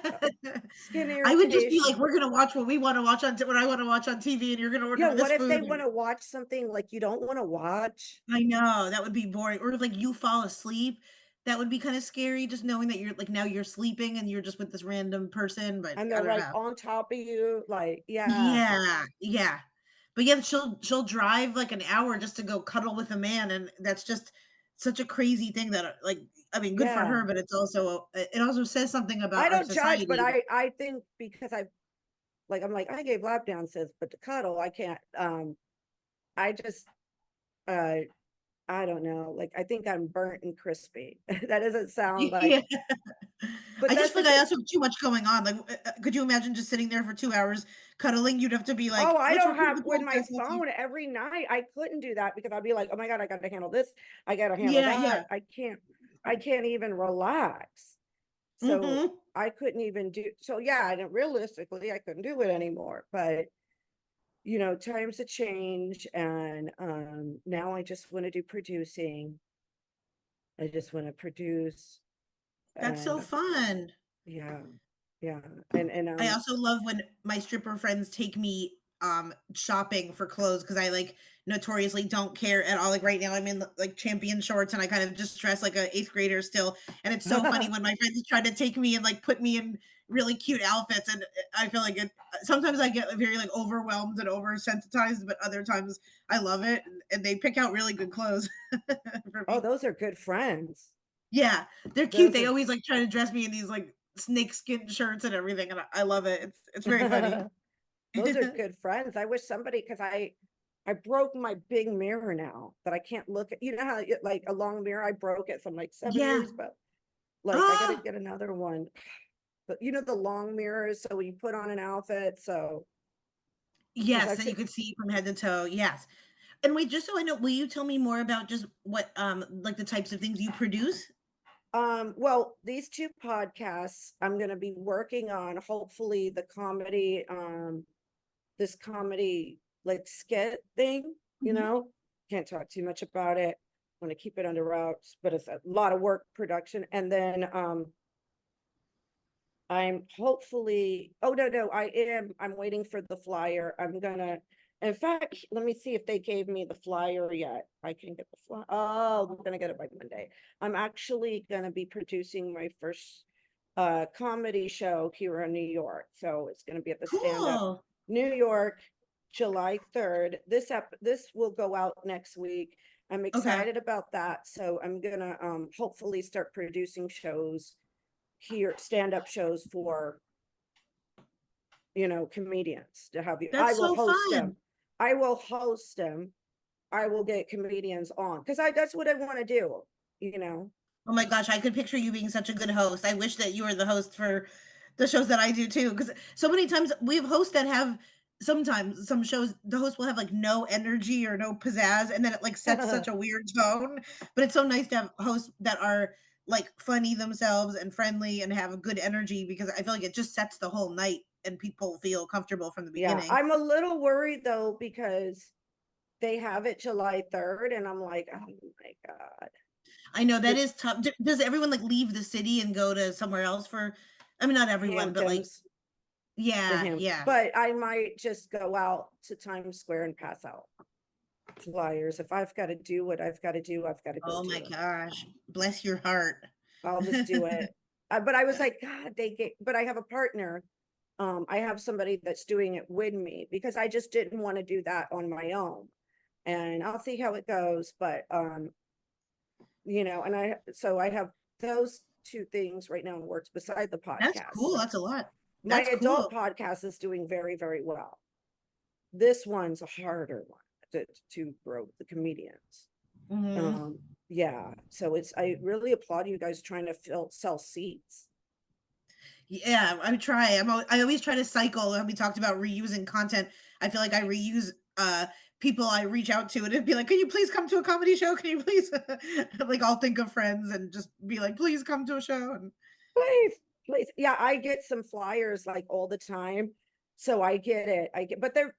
skin I would just be like, irritation. "We're gonna watch what we wanna watch on what I wanna watch on TV, and you're gonna Yeah, order this what if food." they wanna watch something, like, you don't wanna watch? I know, that would be boring, or if, like, you fall asleep, that would be kinda scary just knowing that you're like, now you're sleeping and you're just with this random person, but And I they're, don't like, know. on top of you, like, yeah, Yeah, yeah. But, yeah, she'll drive, like, an hour just to go cuddle with a man, and that's just such a crazy thing that, like, I mean, good for yeah. her, but it also says something about I our don't judge, but society. I think because I'm like, I gave lap dances, but to cuddle, I can't, I just, uh, I don't know, like, I think I'm burnt and crispy. That doesn't sound like, Yeah. but I just that's feel the like I thing. also have too much going on, like, could you imagine just sitting there for 2 hours cuddling? You'd have to be Oh, like, I "Let's don't record have the with my podcast, let's see." phone every night. I couldn't do that because I'd be like, "Oh my god, I gotta handle this. I gotta handle Yeah, yeah. that." I can't even relax. So Mhm. I couldn't even do, so yeah, and realistically, I couldn't do it anymore. But you know, times have changed and now I just want to do producing. I just want to produce That's so and fun. yeah, yeah. And I also love when my stripper friends take me shopping for clothes because I like notoriously don't care at all. Like right now I'm in like champion shorts and I kind of just dress like a eighth grader still. And it's so funny when my friends try to take me and like put me in really cute outfits and I feel like it sometimes I get very like overwhelmed and oversensitized, but other times I love it and they pick out really good clothes for oh, me. those are good friends. Yeah, they're cute. Those They are always like try to dress me in these like snake skin shirts and everything, and I love it. It's very funny. those are good friends. I wish somebody because I broke my big mirror now that I can't look at. You know how like a long mirror I broke it from like 7 years Yeah. ago. Like I gotta Ah, get another one. But you know the long mirrors, so when you put on an outfit, so because I yes, and you took could see from head to toe. Yes. And wait, just so I know, will you tell me more about just what like the types of things you produce? well, these two podcasts I'm gonna be working on, hopefully the comedy, this comedy like skit thing, you Mhm. know? Can't talk too much about it. Want to keep it under wraps, but it's a lot of work production. And then I'm hopefully, oh no, I'm waiting for the flyer. I'm gonna, in fact, let me see if they gave me the flyer yet. I can get the flyer. Oh, I'm gonna get it by Monday. I'm actually gonna be producing my first comedy show here in New York. So it's gonna be at the Stand Up Cool. New York, July 3rd. This will go out next week. I'm Okay. excited about that. So I'm gonna hopefully start producing shows here, stand-up shows for, you know, comedians to have you. I That's will so host them. fun. I will host them. I will get comedians on because I that's what I want to do, you know. Oh my gosh, I could picture you being such a good host. I wish that you were the host for the shows that I do too, because so many times we have hosts that have sometimes some shows the host will have like no energy or no pizzazz, and then it like sets such a weird tone. But it's so nice to have hosts that are like funny themselves and friendly and have a good energy because I feel like it just sets the whole night and people feel comfortable from the Yeah, beginning. I'm a little worried though because they have it July 3rd and I'm like, oh my God. I know that It's is tough. Does everyone like leave the city and go to somewhere else for? I mean, not everyone, but like Hamptons, the yeah, Hamptons, yeah. but I might just go out to Times Square and pass out flyers. If I've got to do what I've got to do, I've got to go Oh my do it. gosh, bless your heart. I'll just do it. But I was like, God, but I have a partner. I have somebody that's doing it with me because I just didn't want to do that on my own. And I'll see how it goes. But you know, and so I have those two things right now in works beside the That's podcast. cool, So that's a lot. my That's adult cool. podcast is doing very, very well. This one's a harder one to grow the comedians. Mhm. Um, yeah. So I really applaud you guys trying to sell seats. Yeah, I try. I always try to cycle, and we talked about reusing content. I feel like I reuse, people I reach out to, and it'd be like, "Can you please come to a comedy show? Can you please" like, I'll think of friends and just be like, "Please come to a show," and Please, please. Yeah, I get some flyers like all the time. So I get it. But they're,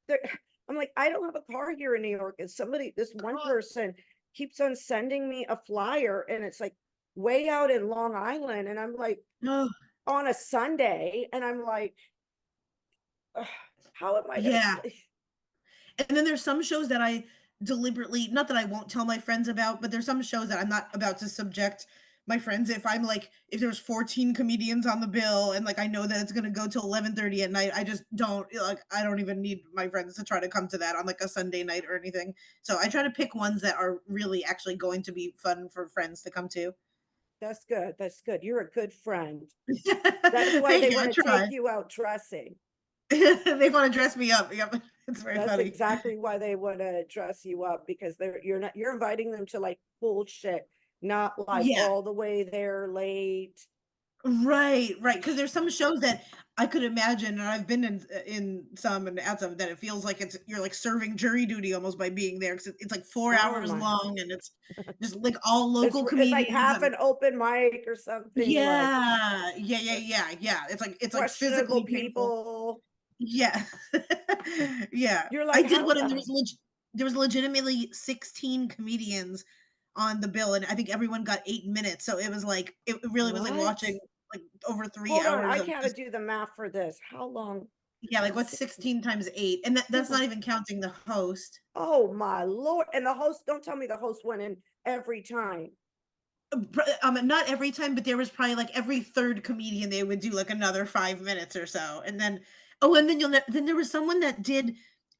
I'm like, I don't have a car here in New York. And this one person keeps on sending me a flyer and it's like way out in Long Island. And I'm like, oh, on a Sunday. And I'm like, "Ugh, how am I going yeah. to, And then there's some shows that I deliberately not that I won't tell my friends about, but there's some shows that I'm not about to subject my friends if I'm like if there's 14 comedians on the bill and like I know that it's gonna go till 11:30 at night, I just don't like I don't even need my friends to try to come to that on like a Sunday night or anything. So I try to pick ones that are really actually going to be fun for friends to come to. that's good. That's good. You're a good friend. That's why Thank they you, I want to take try. you out dressing. They want to dress me up. Yep. It's very That's funny. exactly why they wanna dress you up because you're inviting them to like cool shit, not like Yeah. all the way there late. Right, right. Because there's some shows that I could imagine, and I've been in some and at some that it feels like it's you're like serving jury duty almost by being there 'cause it's like 4 Oh hours my. long and it's just like all local It's like comedians half and an open mic or something like yeah. Yeah, yeah, uh, yeah, yeah. It's like questionable physically painful. people. Yeah. Yeah, You're I like, did how one, and there was legitimately 16 comedians on the bill, and I think everyone got 8 minutes, so it was like it really was like what? watching, like, over 3 Hold on, hours I of gotta just do the math for this. How long? yeah, like, what's 16 16 times 8? And that's people. not even counting the host. Oh my lord. And the host, don't tell me the host went in every time. Not every time, but there was probably, like, every 3rd comedian, they would do, like, another 5 minutes or so, and then oh, and then then there was someone that did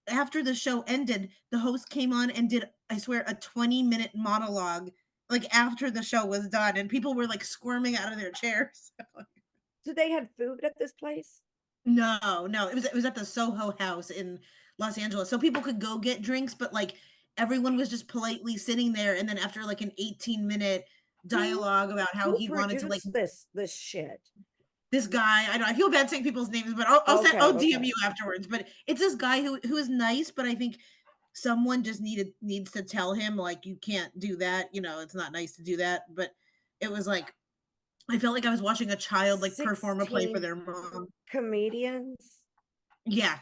after the show ended, the host came on and did, I swear, a 20-minute monologue, like, after the show was done, and people were, like, squirming out of their chairs. So they had food at this place? No, no, it was at the Soho House in Los Angeles, so people could go get drinks, but, like, everyone was just politely sitting there, and then after, like, an 18-minute Who dialogue about how who he wanted to, like produced this shit? this guy, I know I feel bad saying people's names, but Okay, I'll DM okay. you afterwards, but it's this guy who is nice, but I think someone just needs to tell him, like, "You can't do that," it's not nice to do that, but it was like I felt like I was watching a child, like, perform a play for 16 their mom. comedians? Yeah,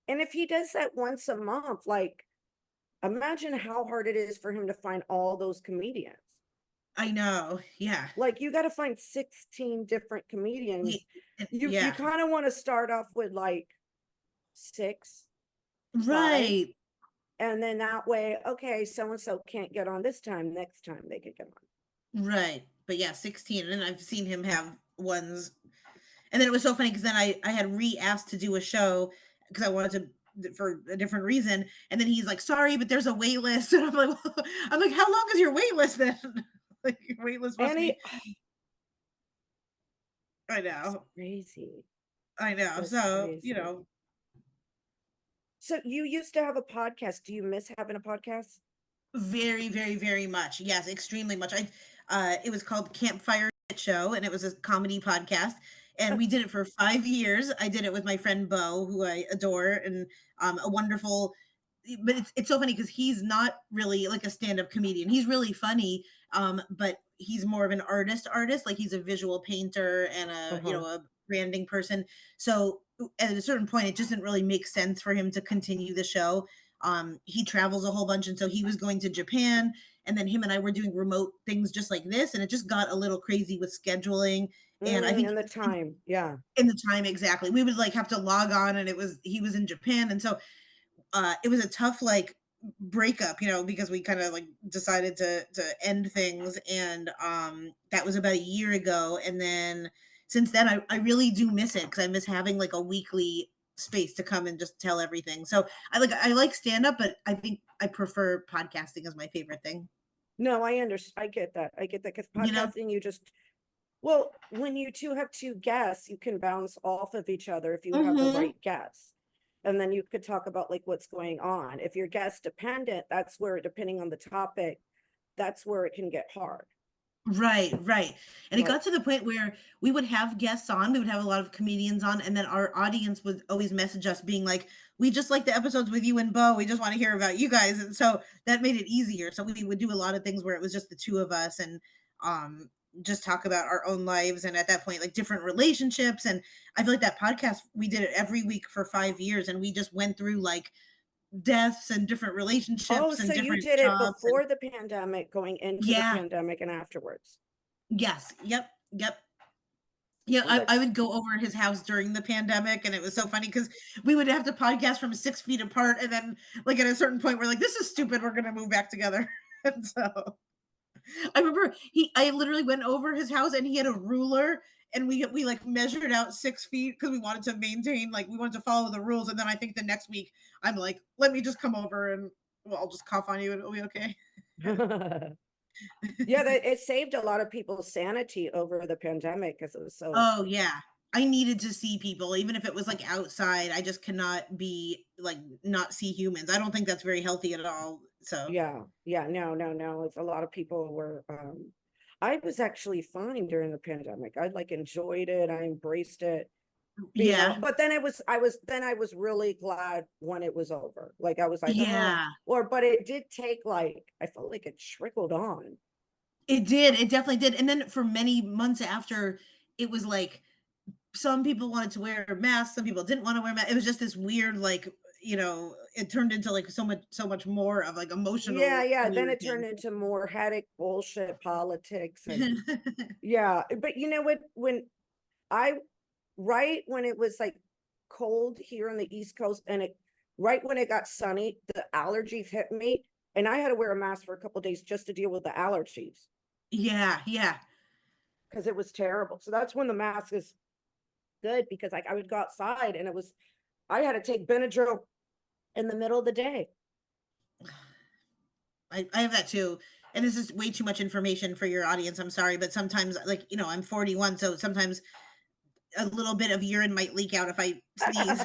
And if he does that once a month, like, imagine how hard it is for him to find all those comedians. I know, yeah. Like, you gotta find 16 different Ye comedians. You yeah. kinda wanna start off with, like, 6, 5, Right, and then that way, okay, so and so can't get on this time, next time they could get on. right, but yeah, 16, and I've seen him have ones. And then it was so funny because then I had re-asked to do a show because I wanted to for a different reason, and then he's like, "Sorry, but there's a wait list." And I'm like, I'm like, "How long is your wait list then?" Like, your wait list must And be he I That's know, crazy. I know. That's So, crazy. So you used to have a podcast. Do you miss having a podcast? very, very, very much. Yes, extremely much. It was called Campfire Shit Show, and it was a comedy podcast, and we did it for 5 years. I did it with my friend Bo, who I adore, and, a wonderful but it's so funny because he's not really like a stand-up comedian. He's really funny, but he's more of an artist, like he's a visual painter and Uh-huh. a branding person. So, at a certain point, it just didn't really make sense for him to continue the show. He travels a whole bunch, and so he was going to Japan, and then him and I were doing remote things just like this, and it just got a little crazy with scheduling. And I think And the time. Yeah. in the time exactly, we would like have to log on, and he was in Japan, and so it was a tough like breakup, because we kind of like decided to end things, and that was about a year ago, and then since then I really do miss it because I miss having like a weekly space to come and just tell everything. So I like stand up, but I think I prefer podcasting as my favorite thing. No, I understand. I get that. I get that because You know? podcasting, well, when you two have two guests, you can bounce off of each other if you have the Hmm. right guests. And then you could talk about like what's going on. If you're guest dependent, that's where, depending on the topic, that's where it can get hard. Right, right. And it Like, got to the point where we would have guests on, we would have a lot of comedians on, and then our audience would always message us being like, "We just like the episodes with you and Bo. We just want to hear about you guys." And so that made it easier. So we would do a lot of things where it was just the two of us and um just talk about our own lives and at that point like different relationships. And I feel like that podcast we did it every week for 5 years, and we just went through like deaths and different oh, relationships so and you different did it jobs and before the pandemic, going into the yeah, pandemic, and afterwards. yes, yep, yep. Yeah, Oh, I that's would go over his house during the pandemic, and it was so funny because we would have to podcast from 6 feet apart, and then, like, at a certain point, we're like, "This is stupid, we're gonna move back together." And so, I remember I literally went over his house, and he had a ruler, and we, like, measured out 6 feet because we wanted to maintain like, we wanted to follow the rules, and then I think the next week, I'm like, "Let me just come over, and well, I'll just cough on you, and it'll be okay." yeah, that it saved a lot of people's sanity over the pandemic because it was so. Oh, yeah. I needed to see people, even if it was, like, outside. I just cannot be like, not see humans. I don't think that's very healthy at all, so Yeah, yeah, no, no, no. It's a lot of people were. I was actually fine during the pandemic. I like enjoyed it. I embraced it. yeah. But then I was really glad when it was over. Like I was like, oh, Yeah. but it did take like, I felt like it trickled on. It did, it definitely did, and then for many months after, it was like some people wanted to wear masks, some people didn't want to wear masks. It was just this weird, like, it turned into like so much more of like Yeah, emotional yeah, then weird it turned thing. into more headache bullshit politics and yeah, but you know what? I right when it was like cold here on the East Coast and it right when it got sunny, the allergies hit me and I had to wear a mask for a couple days just to deal with the allergies Yeah, yeah. because it was terrible. So that's when the mask is good because like I would go outside and I had to take Benadryl in the middle of the day. I have that too. And this is way too much information for your audience. I'm sorry, but sometimes, like, I'm 41, so sometimes a little bit of urine might leak out if I sneeze.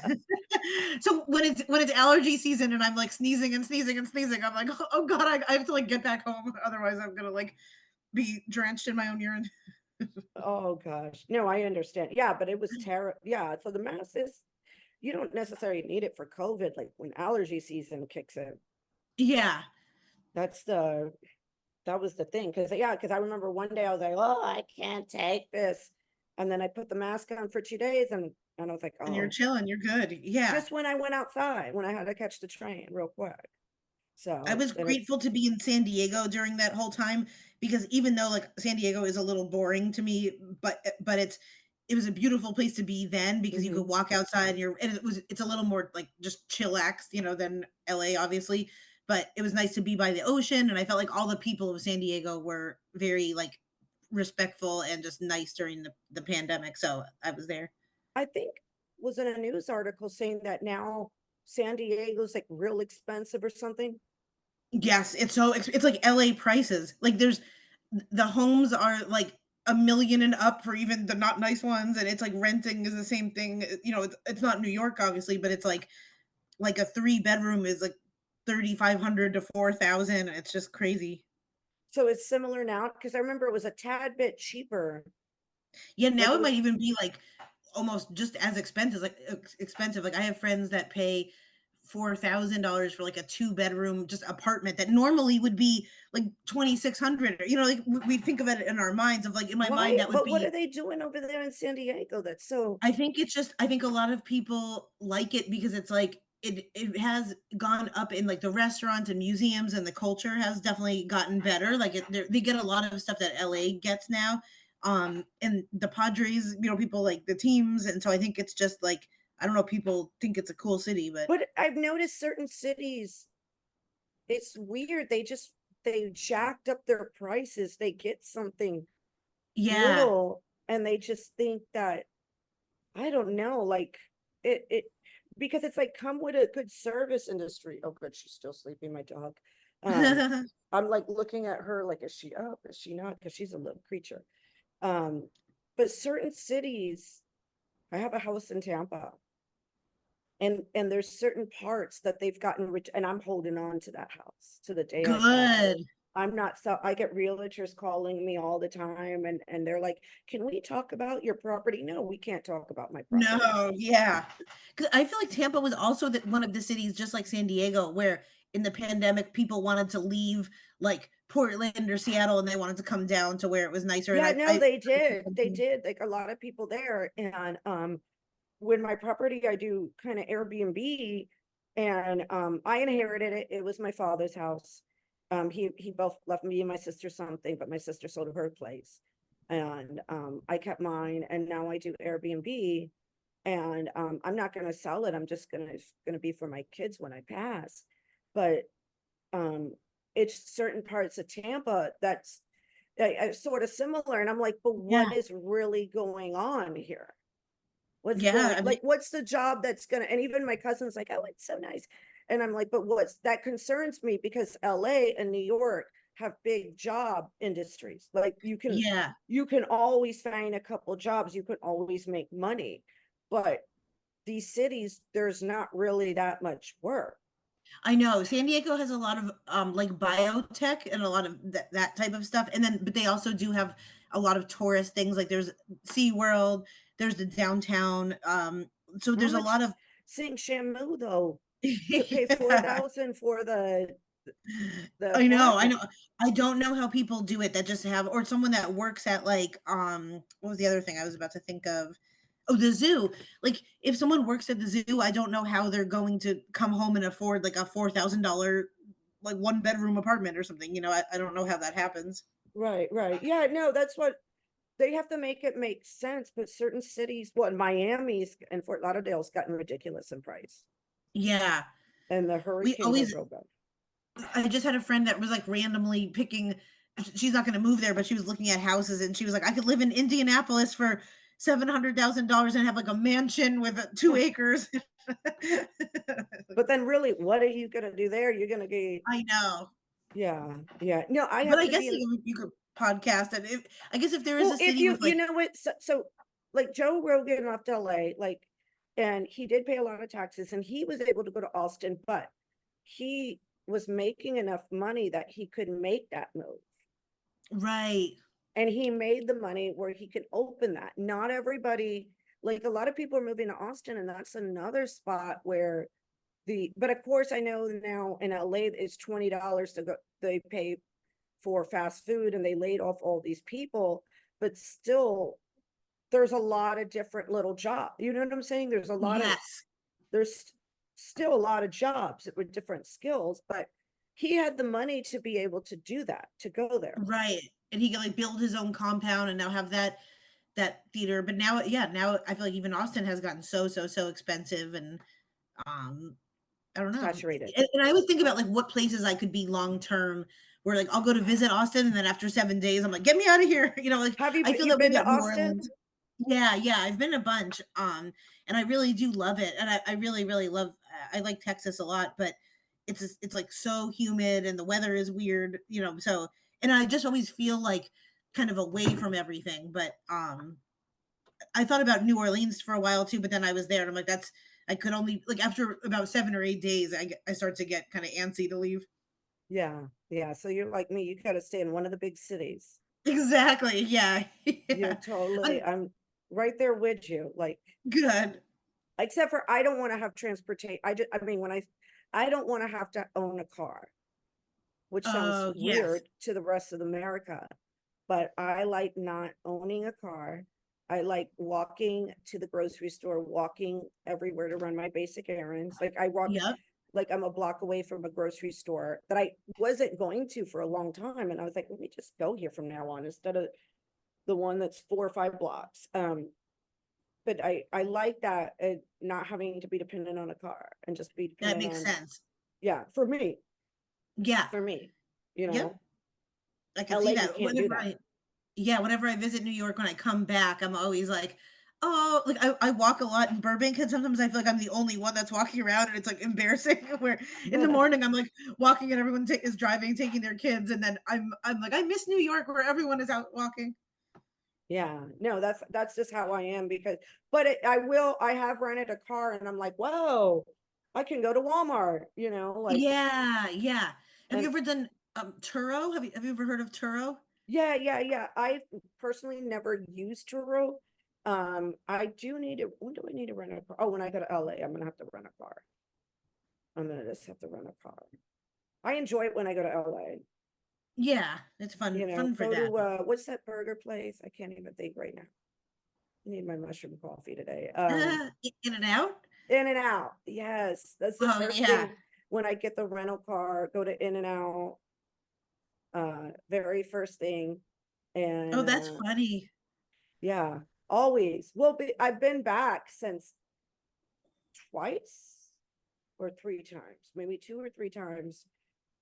So when it's allergy season and I'm like sneezing and sneezing and sneezing, I'm like, oh God, I have to like get back home. Otherwise, I'm gonna like be drenched in my own urine. Oh gosh. No, I understand. Yeah, but it was terrible. Yeah, so the mask is you don't necessarily need it for COVID, like when allergy season kicks in. Yeah. That's the that was the thing. Cause yeah, because I remember one day I was like, oh, I can't take this. And then I put the mask on for 2 days and I was like, And you're oh, chilling, you're good. Yeah. just when I went outside, when I had to catch the train real quick. I So was then it's grateful to be in San Diego during that whole time because even though like San Diego is a little boring to me, but it was a beautiful place to be then because you mhm. could walk outside and it's a little more like just chillaxed, than LA obviously, but it was nice to be by the ocean and I felt like all the people of San Diego were very like respectful and just nice during the pandemic. So I was there. I think was in a news article saying that now San Diego's like real expensive or something. Yes, it's like LA prices. Like the homes are like a million and up for even the not nice ones, and it's like renting is the same thing. It's not New York obviously, but it's like a three-bedroom is like 3,500 to 4,000. It's just crazy. So it's similar now because I remember it was a tad bit cheaper. Yeah, Like now it it might was even be like almost just as expensive, like expensive. Like I have friends that pay $4,000 for like a two-bedroom just apartment that normally would be like 2,600. Like we think of it in our minds of like in my mind why? that would But what are be. they doing over there in San Diego? That's so I think a lot of people like it because it's like it has gone up in like the restaurants and museums and the culture has definitely gotten better. Like they get a lot of stuff that LA gets now. And the Padres, people like the teams, and so I think it's just like I don't know, people think it's a cool city, but but I've noticed certain cities, it's weird. They jacked up their prices. They get something yeah. little and they just think that I don't know, like it because it's like come with a good service industry. Oh good, she's still sleeping, my dog. Um I'm like looking at her like is she up? Is she not? Because she's a little creature. Um but certain cities, I have a house in Tampa and there's certain parts that they've gotten rich and I'm holding on to that house to the day I pass. Good. I'm not so I get realtors calling me all the time and they're like, "Can we talk about your property?" No, we can't talk about my property. No, yeah. 'Cause I feel like Tampa was also one of the cities just like San Diego where in the pandemic people wanted to leave like Portland or Seattle and they wanted to come down to where it was nicer and Yeah, no, I they did. They did. Like a lot of people there. And when my property, I do kind of Airbnb and I inherited it. It was my father's house. He both left me and my sister something, but my sister sold her place. And I kept mine and now I do Airbnb and I'm not gonna sell it. I'm just gonna be for my kids when I pass. But um it's certain parts of Tampa that's sort of similar. And I'm like, but what Yeah. is really going on here? What's Yeah, going I mean, like what's the job that's gonna and even my cousin's like, oh, it's so nice. And I'm like, but what's that concerns me because LA and New York have big job industries. Like yeah. you can always find a couple jobs, you can always make money. But these cities, there's not really that much work. I know San Diego has a lot of like biotech and a lot of that type of stuff. And then but they also do have a lot of tourist things like there's SeaWorld, there's the downtown. So How there's a lot much of Saint Shamu though to pay yeah. 4,000 for the I apartment? know. I don't know how people do it that just have or someone that works at like what was the other thing I was about to think of? Oh, the zoo. Like, if someone works at the zoo, I don't know how they're going to come home and afford, like, a $4,000, like, one-bedroom apartment or something, I don't know how that happens. Right, right. Yeah, no, that's what they have to make it make sense, but certain cities, well, Miami's and Fort Lauderdale's gotten ridiculous in price, Yeah. and the We hurricanes are always real bad. I just had a friend that was, like, randomly picking she's not gonna move there, but she was looking at houses, and she was like, "I could live in Indianapolis for $700,000 and have, like, a mansion with, 2 acres." But then really, what are you gonna do there? You're gonna be I know. yeah, yeah. No, I But I happen to guess be in you could podcast, and if I guess if there is well, a if city with, you like, know what, so, like, Joe Rogan left LA, like, and he did pay a lot of taxes, and he was able to go to Austin, but he was making enough money that he could make that move. right. And he made the money where he could open that. Not everybody, like a lot of people are moving to Austin, and that's another spot where but of course I know now in LA it's $20 to go, they pay for fast food and they laid off all these people, but still there's a lot of different little jobs. You know what I'm saying? Yes. There's still a lot of jobs with different skills, but he had the money to be able to do that, to go there. Right, and he could, like, build his own compound and now have that theater, but now yeah, now I feel like even Austin has gotten so, so, so expensive, and, um, I don't know. Saturated. And I always think about, like, what places I could be long term where, like, I'll go to visit Austin, and then after 7 days, I'm like, "Get me out of here," like, Have I feel you that way been to about New Austin? Orleans. Yeah, yeah, I've been a bunch, and I really do love it, and I really, really love I like Texas a lot, but it's, like, so humid, and the weather is weird, so and I just always feel, like, kind of away from everything, but, I thought about New Orleans for a while too, but then I was there, and I'm like, "That's I could only" like, after about 7 or 8 days, I start to get kinda antsy to leave. Yeah, yeah. So you're like me, you gotta stay in one of the big cities. Exactly, yeah, You're yeah. totally, I'm I'm right there with you. Like, good. except for I don't want to have transportation. I mean, I don't want to have to own a car, which sounds Oh, yes. weird to the rest of America, but I like not owning a car. I like walking to the grocery store, walking everywhere to run my basic errands. Like I walk, Yep. like I'm a block away from a grocery store that I wasn't going to for a long time. And I was like, let me just go here from now on instead of the one that's 4 or 5 blocks. But I like that, not having to be dependent on a car and just be That dependent makes on, sense. yeah, Yeah. for me, you Yep. know, I can LA, see you that. can't do that. Whenever I visit New York, when I come back, I'm always like, "Oh," like, I walk a lot in Burbank, and sometimes I feel like I'm the only one that's walking around, and it's, like, embarrassing where in the morning, I'm, like, walking and everyone ta is driving, taking their kids, and then I'm like, "I miss New York where everyone is out walking." Yeah, no, that's just how I am because, but I have rented a car and I'm like, whoa, I can go to Walmart, like, Yeah, yeah. Have you and ever done, Turo? Have you ever heard of Turo? yeah, yeah, yeah. I personally never used Turo. I do need to, when do I need to rent a car? Oh, when I go to LA, I'm gonna have to rent a car. I'm gonna just have to rent a car. I enjoy it when I go to LA. Yeah, it's fun for Go that. to what's that burger place? I can't even think right now. I need my mushroom coffee today. In and out? In and Out. Yes, that's the Oh, first yeah. thing when I get the rental car, go to In and Out, very first thing. Oh, And that's funny. yeah, always. Well, I've been back since twice or 3 times, maybe 2 or 3 times.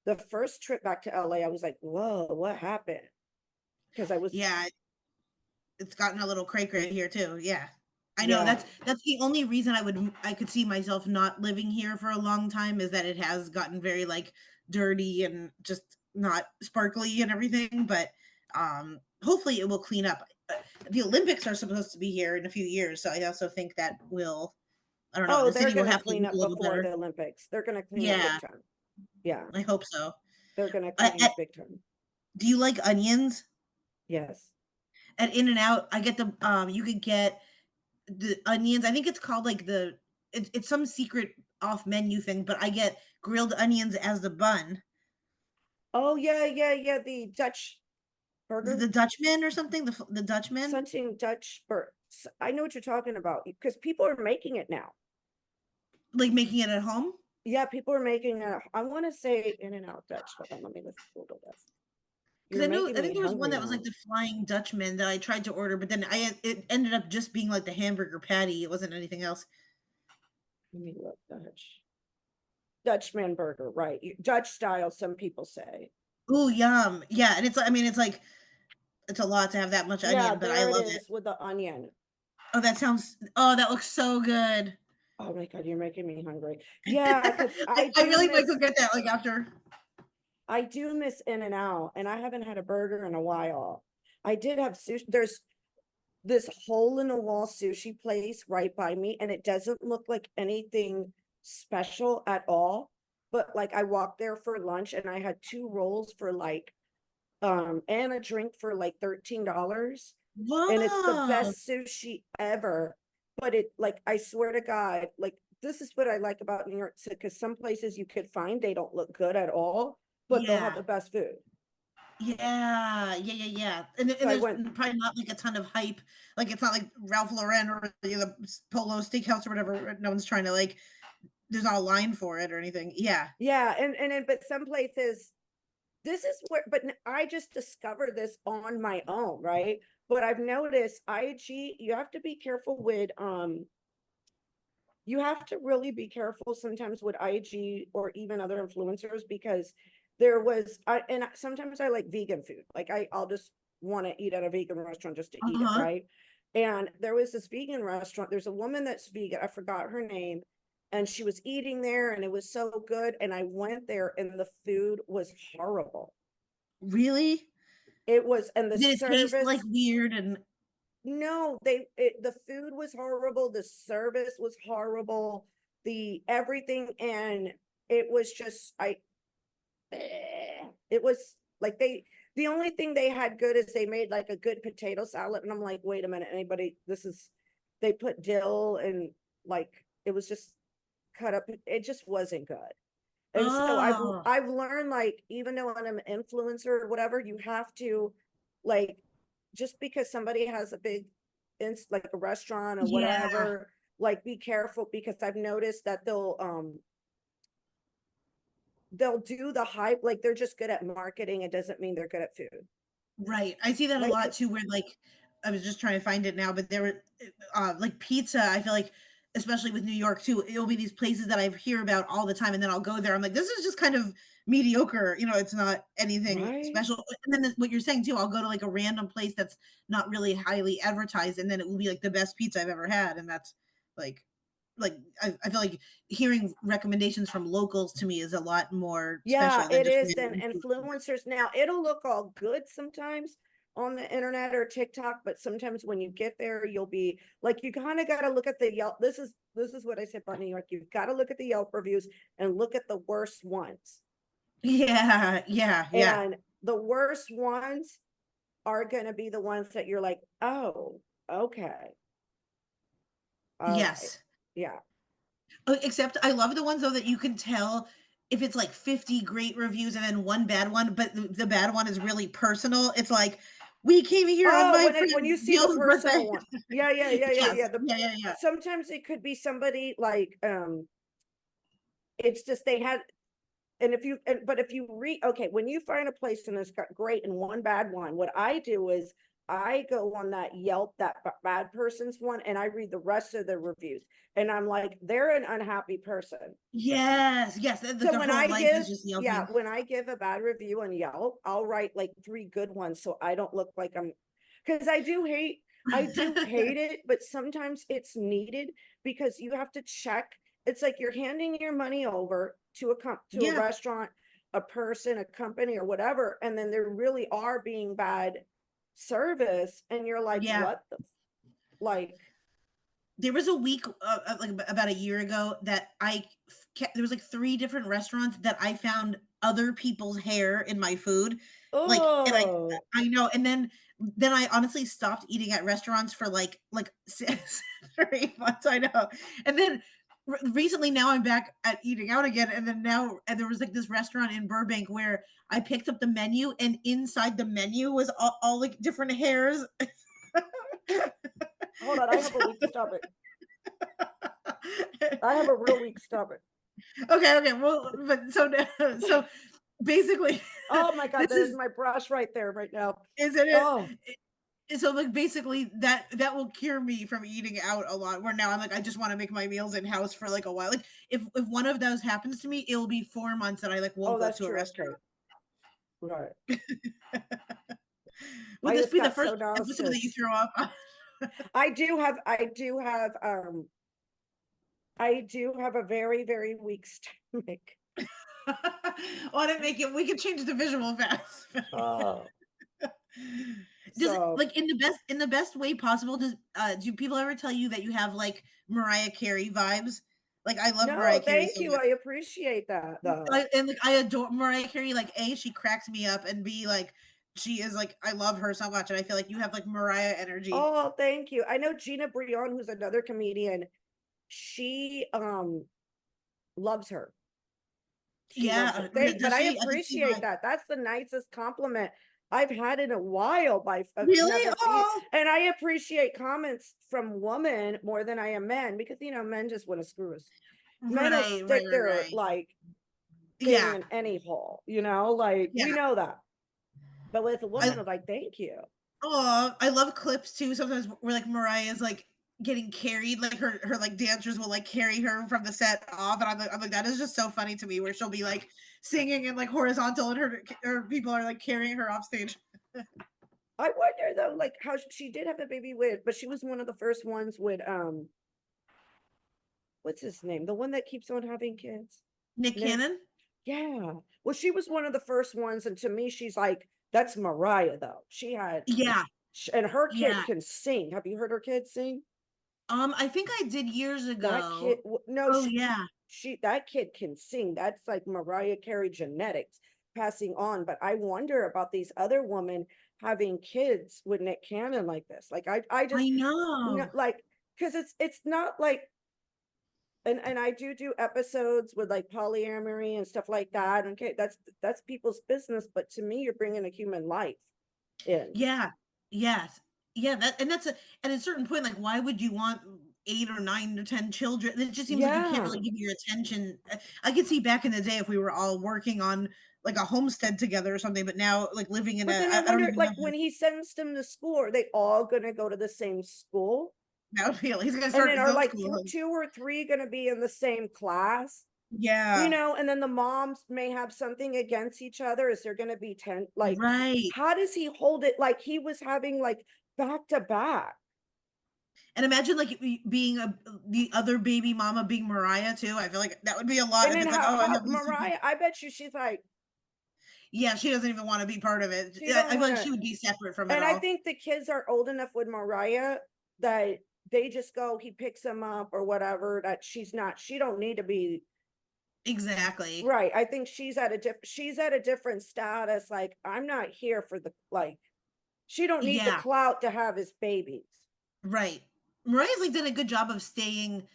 The first trip back to LA, I was like, whoa, what happened? Because I was, Yeah, it's gotten a little cray-cray here too, yeah. I know, yeah. that's the only reason I could see myself not living here for a long time is that it has gotten very, like, dirty and just not sparkly and everything, but, hopefully it will clean up. The Olympics are supposed to be here in a few years, so I also think that will I don't know, Oh, the they're city will gonna have to clean look a up little before better. the Olympics. They're gonna clean up big Yeah, time. Yeah, I hope so. they're gonna clean At up big time. do you like onions? Yes. At In and Out, I get you could get the onions, I think it's called, like, it's some secret off menu thing, but I get grilled onions as the bun. Oh, yeah, yeah, yeah. The Dutch Is it burger. the Dutchman or something? The Dutchman? Something Dutch burger. I know what you're talking about because people are making it now. Like making it at home? Yeah, people are making it. I want to say In-N-Out Dutch. Hold on, let me just Google this. Because You're I making think me there was one hungry that was like now. the Flying Dutchman that I tried to order, but then it ended up just being like the hamburger patty. It wasn't anything else. Let me look. Dutchman burger, right? Dutch style, some people say. Ooh, yum. Yeah, and I mean, it's like it's a lot to have that much Yeah, onion, but I there it love it. is with the onion. Oh, that looks so good. Oh my God, you're making me hungry. Yeah, because I really might go get that like after. I do miss In-N-Out, and I haven't had a burger in a while. I did have sushi. There's this hole in the wall sushi place right by me, and it doesn't look like anything special at all. But like I walked there for lunch and I had two rolls for like and a drink for like $13. And it's the Wow. best sushi ever. But it like I swear to God, like this is what I like about New York City, because some places you could find they don't look good at all, but they'll have Yeah. the best food. Yeah. And So I there's went, probably not like a ton of hype. Like it's not like Ralph Lauren or the Polo Steakhouse or whatever. No one's trying to like. There's not a line for it or anything. Yeah. yeah, and then but some places this is where I just discovered this on my own, right? But I've noticed IG, you have to be careful with you have to really be careful sometimes with IG or even other influencers, because there was sometimes I like vegan food. Like I'll just want to eat at a vegan restaurant just to eat it, Uh-huh. right? And there was this vegan restaurant. There's a woman that's vegan. I forgot her name. And she was eating there and it was so good. And I went there and the food was horrible. Really? It was, and the Did it taste like service, weird and no, the food was horrible, the service was horrible, the everything, and it was just it was like the only thing they had good is they made like a good potato salad, and I'm like, wait a minute, they put dill and like it was just cut up, it just wasn't good. And so oh, I've learned, like, even though I'm an influencer or whatever, you have to like, just because somebody has a big like a restaurant or yeah. whatever, like be careful, because I've noticed that they'll do the hype, like they're just good at marketing. It doesn't mean they're good at food. Right. I see that a Like lot too, where like I was just trying to find it now, but there were like pizza, I feel like especially with New York too, it'll be these places that I hear about all the time, and then I'll go there. I'm like, this is just kind of mediocre, it's not anything right? special. And then what you're saying too, I'll go to like a random place that's not really highly advertised, and then it will be like the best pizza I've ever had. And that's like I feel like hearing recommendations from locals to me is a lot more Yeah, special than it just is. Then random influencers. influencers now, it'll look all good sometimes on the internet or TikTok, but sometimes when you get there, you'll be like, you kind of got to look at the Yelp. This is what I said about New York. You've got to look at the Yelp reviews and look at the worst ones. Yeah. And the worst ones are going to be the ones that you're like, oh, okay, all right, Yes. yeah. Except I love the ones though that you can tell if it's like 50 great reviews and then one bad one, but the bad one is really personal. It's like, we came here on Oh, my when friend you see the Gil's birthday. personal one, yeah, Yes. yeah. Yeah. Sometimes it could be somebody like it's just they had, and but if you read, okay, when you find a place and it's got great and one bad one, what I do is I go on that Yelp, that bad person's one, and I read the rest of the reviews, and I'm like, they're an unhappy person. Yes. Like So their when whole I life give, is just yeah, yelping. when I give a bad review on Yelp, I'll write like three good ones so I don't look like I'm, because I do hate it, but sometimes it's needed because you have to check. It's like you're handing your money over to a Yeah. restaurant, a person, a company, or whatever, and then there really are being bad service, and you're like, Yeah. what the like, There was a week, like about a year ago, that there was like three different restaurants that I found other people's hair in my food, like, and oh, I know, and then I honestly stopped eating at restaurants for like 6 or 8 months. I know, and then recently now I'm back at eating out again, and then now and there was like this restaurant in Burbank where I picked up the menu, and inside the menu was all like different hairs. Hold on, I And have a weak stomach. so I have a real weak stomach. okay, okay, well, but so now so basically, Oh my God, this there's is my brush right there right now. isn't it? Oh, So, like, basically, that will cure me from eating out a lot, where now I'm like, I just wanna make my meals in-house for, like, a while. Like, if one of those happens to me, it'll be 4 months that I, like, won't oh, go that's to a true. restaurant. Okay. Right. Would I this just be the got first so episode that you nauseous. throw up? I do have a very, very weak stomach. Wanna make it we could change the visual fast. Oh, Does it so like, in the best way possible, do people ever tell you that you have, like, Mariah Carey vibes? Like, I love no, Mariah Carey thank so you. much. I appreciate that though. Like, I adore Mariah Carey, like, A, she cracks me up, and B, like, she is, like I love her so much, and I feel like you have, like, Mariah energy. Oh, thank you. I know Gina Brion, who's another comedian. She loves her. She loves Yeah, her. Thank, but does I she? I could see appreciate why. that. That's the nicest compliment I've had in a while by Really? another Oh, and I appreciate comments from women more than I am men because men just want to screw us. Men will right, right, stick right, their right. like thing Yeah, in any hole, like we yeah. know that. But with a I woman, I was like, thank you. Oh, I love clips too sometimes where, like, Mariah's, like, getting carried, like, like, dancers will, like, carry her from the set off, and I'm like, "That is just so funny to me," where she'll be, like, singing and, like, horizontal, and her people are, like, carrying her off stage. I wonder though, like how she did have a baby with, but she was one of the first ones with what's his name? The one that keeps on having kids. Nick Nick. Cannon? Yeah. Well, she was one of the first ones, and to me, she's like, that's Mariah though. She had Yeah, and her kid yeah. can sing. Have you heard her kid sing? I think I did years That ago. kid, no, Oh, yeah. she that kid can sing. That's like Mariah Carey genetics passing on. But I wonder about these other women having kids with Nick Cannon like this. Like I I just no, know. like because it's not like and I do episodes with like polyamory and stuff like that. Okay, that's people's business. But to me, you're bringing a human life in. Yeah. Yes. Yeah, that's at a certain point, like, why would you want 8 or 9 or 10 children? It just seems like you can't Yeah. really give your attention. I could see back in the day if we were all working on, like, a homestead together or something, but now, like, living in But a then I I don't wonder, even know like, when he sends them to school, are they all gonna go to the same school? how to feel. He's gonna And start then his are own like school. 2 or 3 gonna be in the same class? Yeah. And then the moms may have something against each other. Is there gonna be 10 like, Right. how does he hold it? Like, he was having, like, back to back. And imagine, like, being the other baby mama being Mariah too. I feel like that would be a lot And if then it's like, "Oh, I how have these 2 people." Mariah, I bet you she's like, Yeah, she doesn't even wanna be part of it. she Yeah, don't I feel like wanna she would be separate from it and I all. think the kids are old enough with Mariah that they just go, he picks them up or whatever, that she don't need to be Exactly. right. I think she's at a different status. Like, I'm not here for the like, she don't need the Yeah, clout to have his babies. right. Mariah's, like, done a good job of staying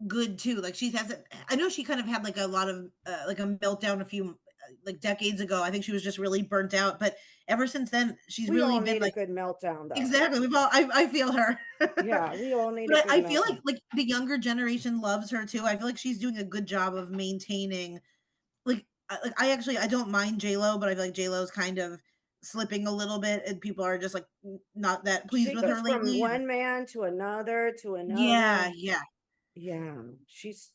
good too, like, she hasn't I know she kind of had, like, a lot of, like, a meltdown a few, like, decades ago. I think she was just really burnt out, but ever since then, she's We really all been, need a like good meltdown though. exactly, we've all I feel her. Yeah, we all need a But good I feel meltdown. like, the younger generation loves her too. I feel like she's doing a good job of maintaining I actually I don't mind J-Lo, but I feel like J-Lo's kind of slipping a little bit, and people are just, like, not that pleased She with goes her from lately. one man to another to Yeah, another. yeah, Yeah,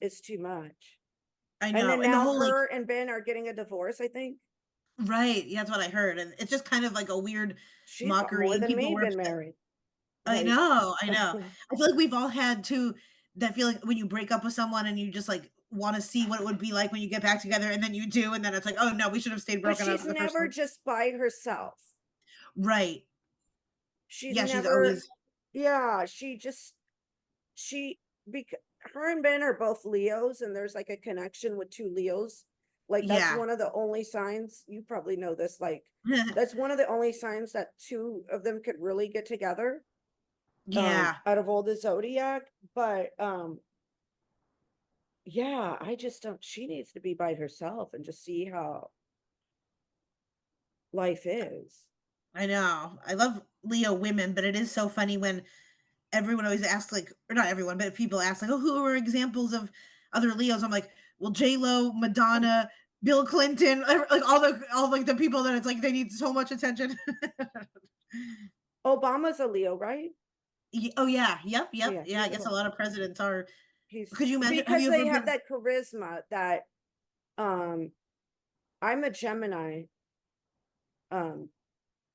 it's too much. I And know, then and the now whole, like her and Ben are getting a divorce, I think. right, yeah, that's what I heard, and it's just kind of like a weird She's got mockery, more and than people me were been upset. married. I Like, know, I know. I feel like we've all had to that feeling when you break up with someone and you just, like, wanna see what it would be like when you get back together, and then you do, and then it's like, "Oh, no, we should have stayed but broken up she's in the first never place." just by herself. Right. She's Yeah, she's never, always yeah, she, because her and Ben are both Leos, and there's like a connection with 2 Leos. Like, that's yeah. one of the only signs, you probably know this, like, that's one of the only signs that 2 of them could really get together, Yeah. out of all the zodiac. But, yeah, I just don't, she needs to be by herself and just see how life is. I know. I love Leo women, but it is so funny when everyone always asks, like, or not everyone, but people ask, like, "Oh, who are examples of other Leos?" I'm like, "Well, J Lo, Madonna, Bill Clinton, like all like the people that it's like they need so much attention." Obama's a Leo, right? Oh yeah, yep, yep, Yeah, yeah. I he's guess a a lot of presidents are. he's Could you imagine? Have because you they ever have been? that charisma that um I'm a Gemini, um,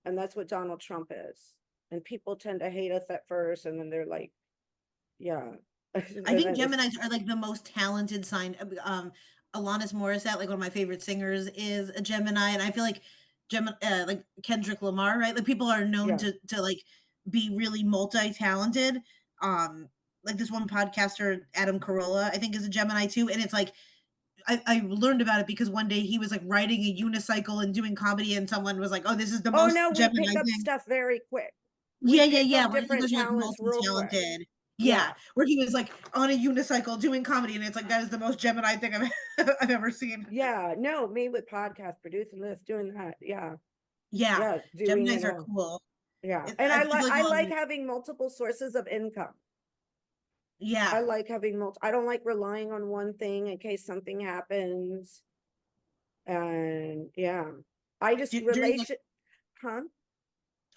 and that's what Donald Trump is. And people tend to hate us at first, and then they're like, yeah. I And think then it's Geminis are like the most talented sign. Alanis Morissette, like one of my favorite singers, is a Gemini, and I feel like like Kendrick Lamar, right? Like people are known yeah. to like be really multi-talented. Um, like this one podcaster, Adam Carolla, I think is a Gemini too, and it's like I learned about it because one day he was like riding a unicycle and doing comedy, and someone was like, "Oh, this is the Oh most no, we pick Gemini up thing." stuff very quick. We Yeah, yeah, pick yeah, up where different those are, like, talents real quick. multi-talented. Yeah, Yeah. where he was, like, on a unicycle doing comedy, and it's like, that is the most Gemini thing I've I've ever seen. Yeah. No, me with podcast producing this, doing that. Yeah. Yeah, Yeah. Doing it Geminis are all. cool. Yeah. It And I feel like a I lot of like it. having multiple sources of income. Yeah. I like having I don't like relying on one thing in case something happens. And yeah, I just During, like, huh?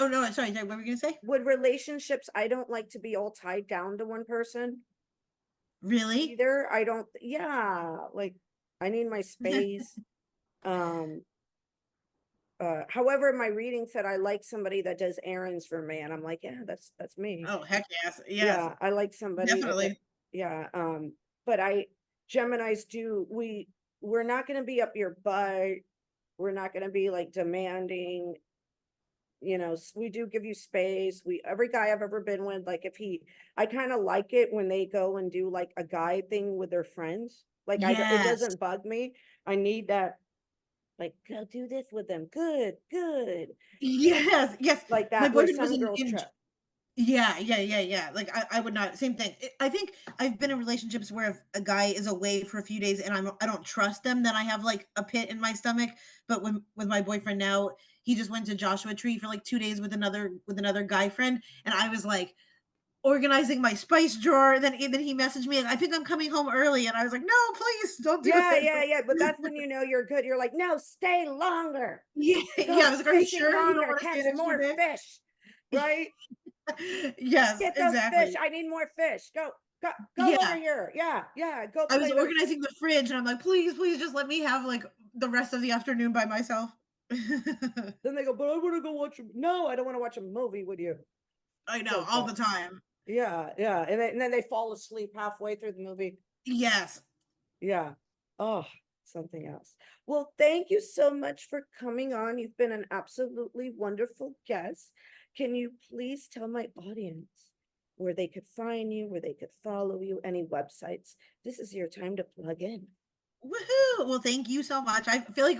oh, no, sorry, what were you gonna say? With relationships, I don't like to be all tied down to one person Really? either. I don't, yeah, like I need my space. Um, however, my reading said I like somebody that does errands for me, and I'm like, yeah, that's me. Oh, heck yes, yes, Yeah, I like somebody that, definitely. yeah, but Geminis we're not gonna be up your butt. We're not gonna be like demanding, we do give you space. Every guy I've ever been with, like I kind of like it when they go and do like a guy thing with their friends. Like it Yes. doesn't bug me. I need that, like, go do this with them. Good, good. Yes, yes. Like My that, or boyfriend was some girls in trip. Yeah, yeah, yeah, yeah. Like I would not same thing. I think I've been in relationships where if a guy is away for a few days and I don't trust them, then I have like a pit in my stomach. But when with my boyfriend now, he just went to Joshua Tree for like 2 days with another guy friend, and I was like organizing my spice drawer. Then he messaged me, and I think I'm coming home early, and I was like, no, please don't do Yeah, it. yeah, yeah. But that's when you know you're good. You're like, no, stay longer. Yeah, Go yeah. I was like, are you fishing sure you don't longer. want to stay Catch an extra more day? fish. Right? Yes, Get those fish. exactly. I need more fish. Go over Yeah. here. Yeah, yeah. Go I was play with. organizing the fridge and I'm like, "Please, please just let me have, like, the rest of the afternoon by myself." Then they go, but I want to go watch. No, I don't want to watch a movie with you. I So know, all dumb. the time. Yeah, yeah. And then they fall asleep halfway through the movie. Yes. Yeah. Oh, something else. Well, thank you so much for coming on. You've been an absolutely wonderful guest. Can you please tell my audience where they could find you, where they could follow you, any websites? This is your time to plug in. Woohoo! Well, thank you so much. I feel like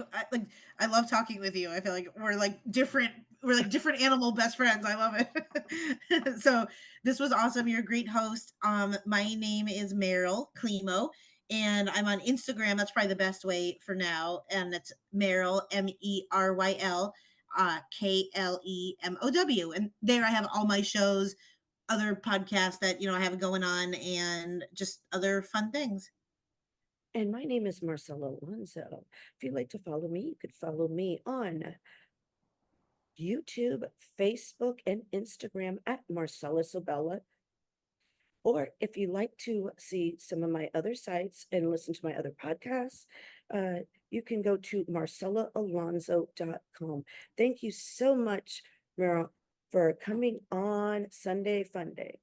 I love talking with you. I feel like we're like different animal best friends. I love it. So, this was awesome. You're a great host. My name is Meryl Klemo, and I'm on Instagram. That's probably the best way for now, and it's Meryl Meryl Klemow, and there I have all my shows, other podcasts that I have going on, and just other fun things. And my name is Marcella Alonso. If you'd like to follow me, you could follow me on YouTube, Facebook, and Instagram at Marcella Sobella. Or if you like to see some of my other sites and listen to my other podcasts, you can go to marcellaalonso.com. Thank you so much, Meryl, for coming on Sunday Fun Day.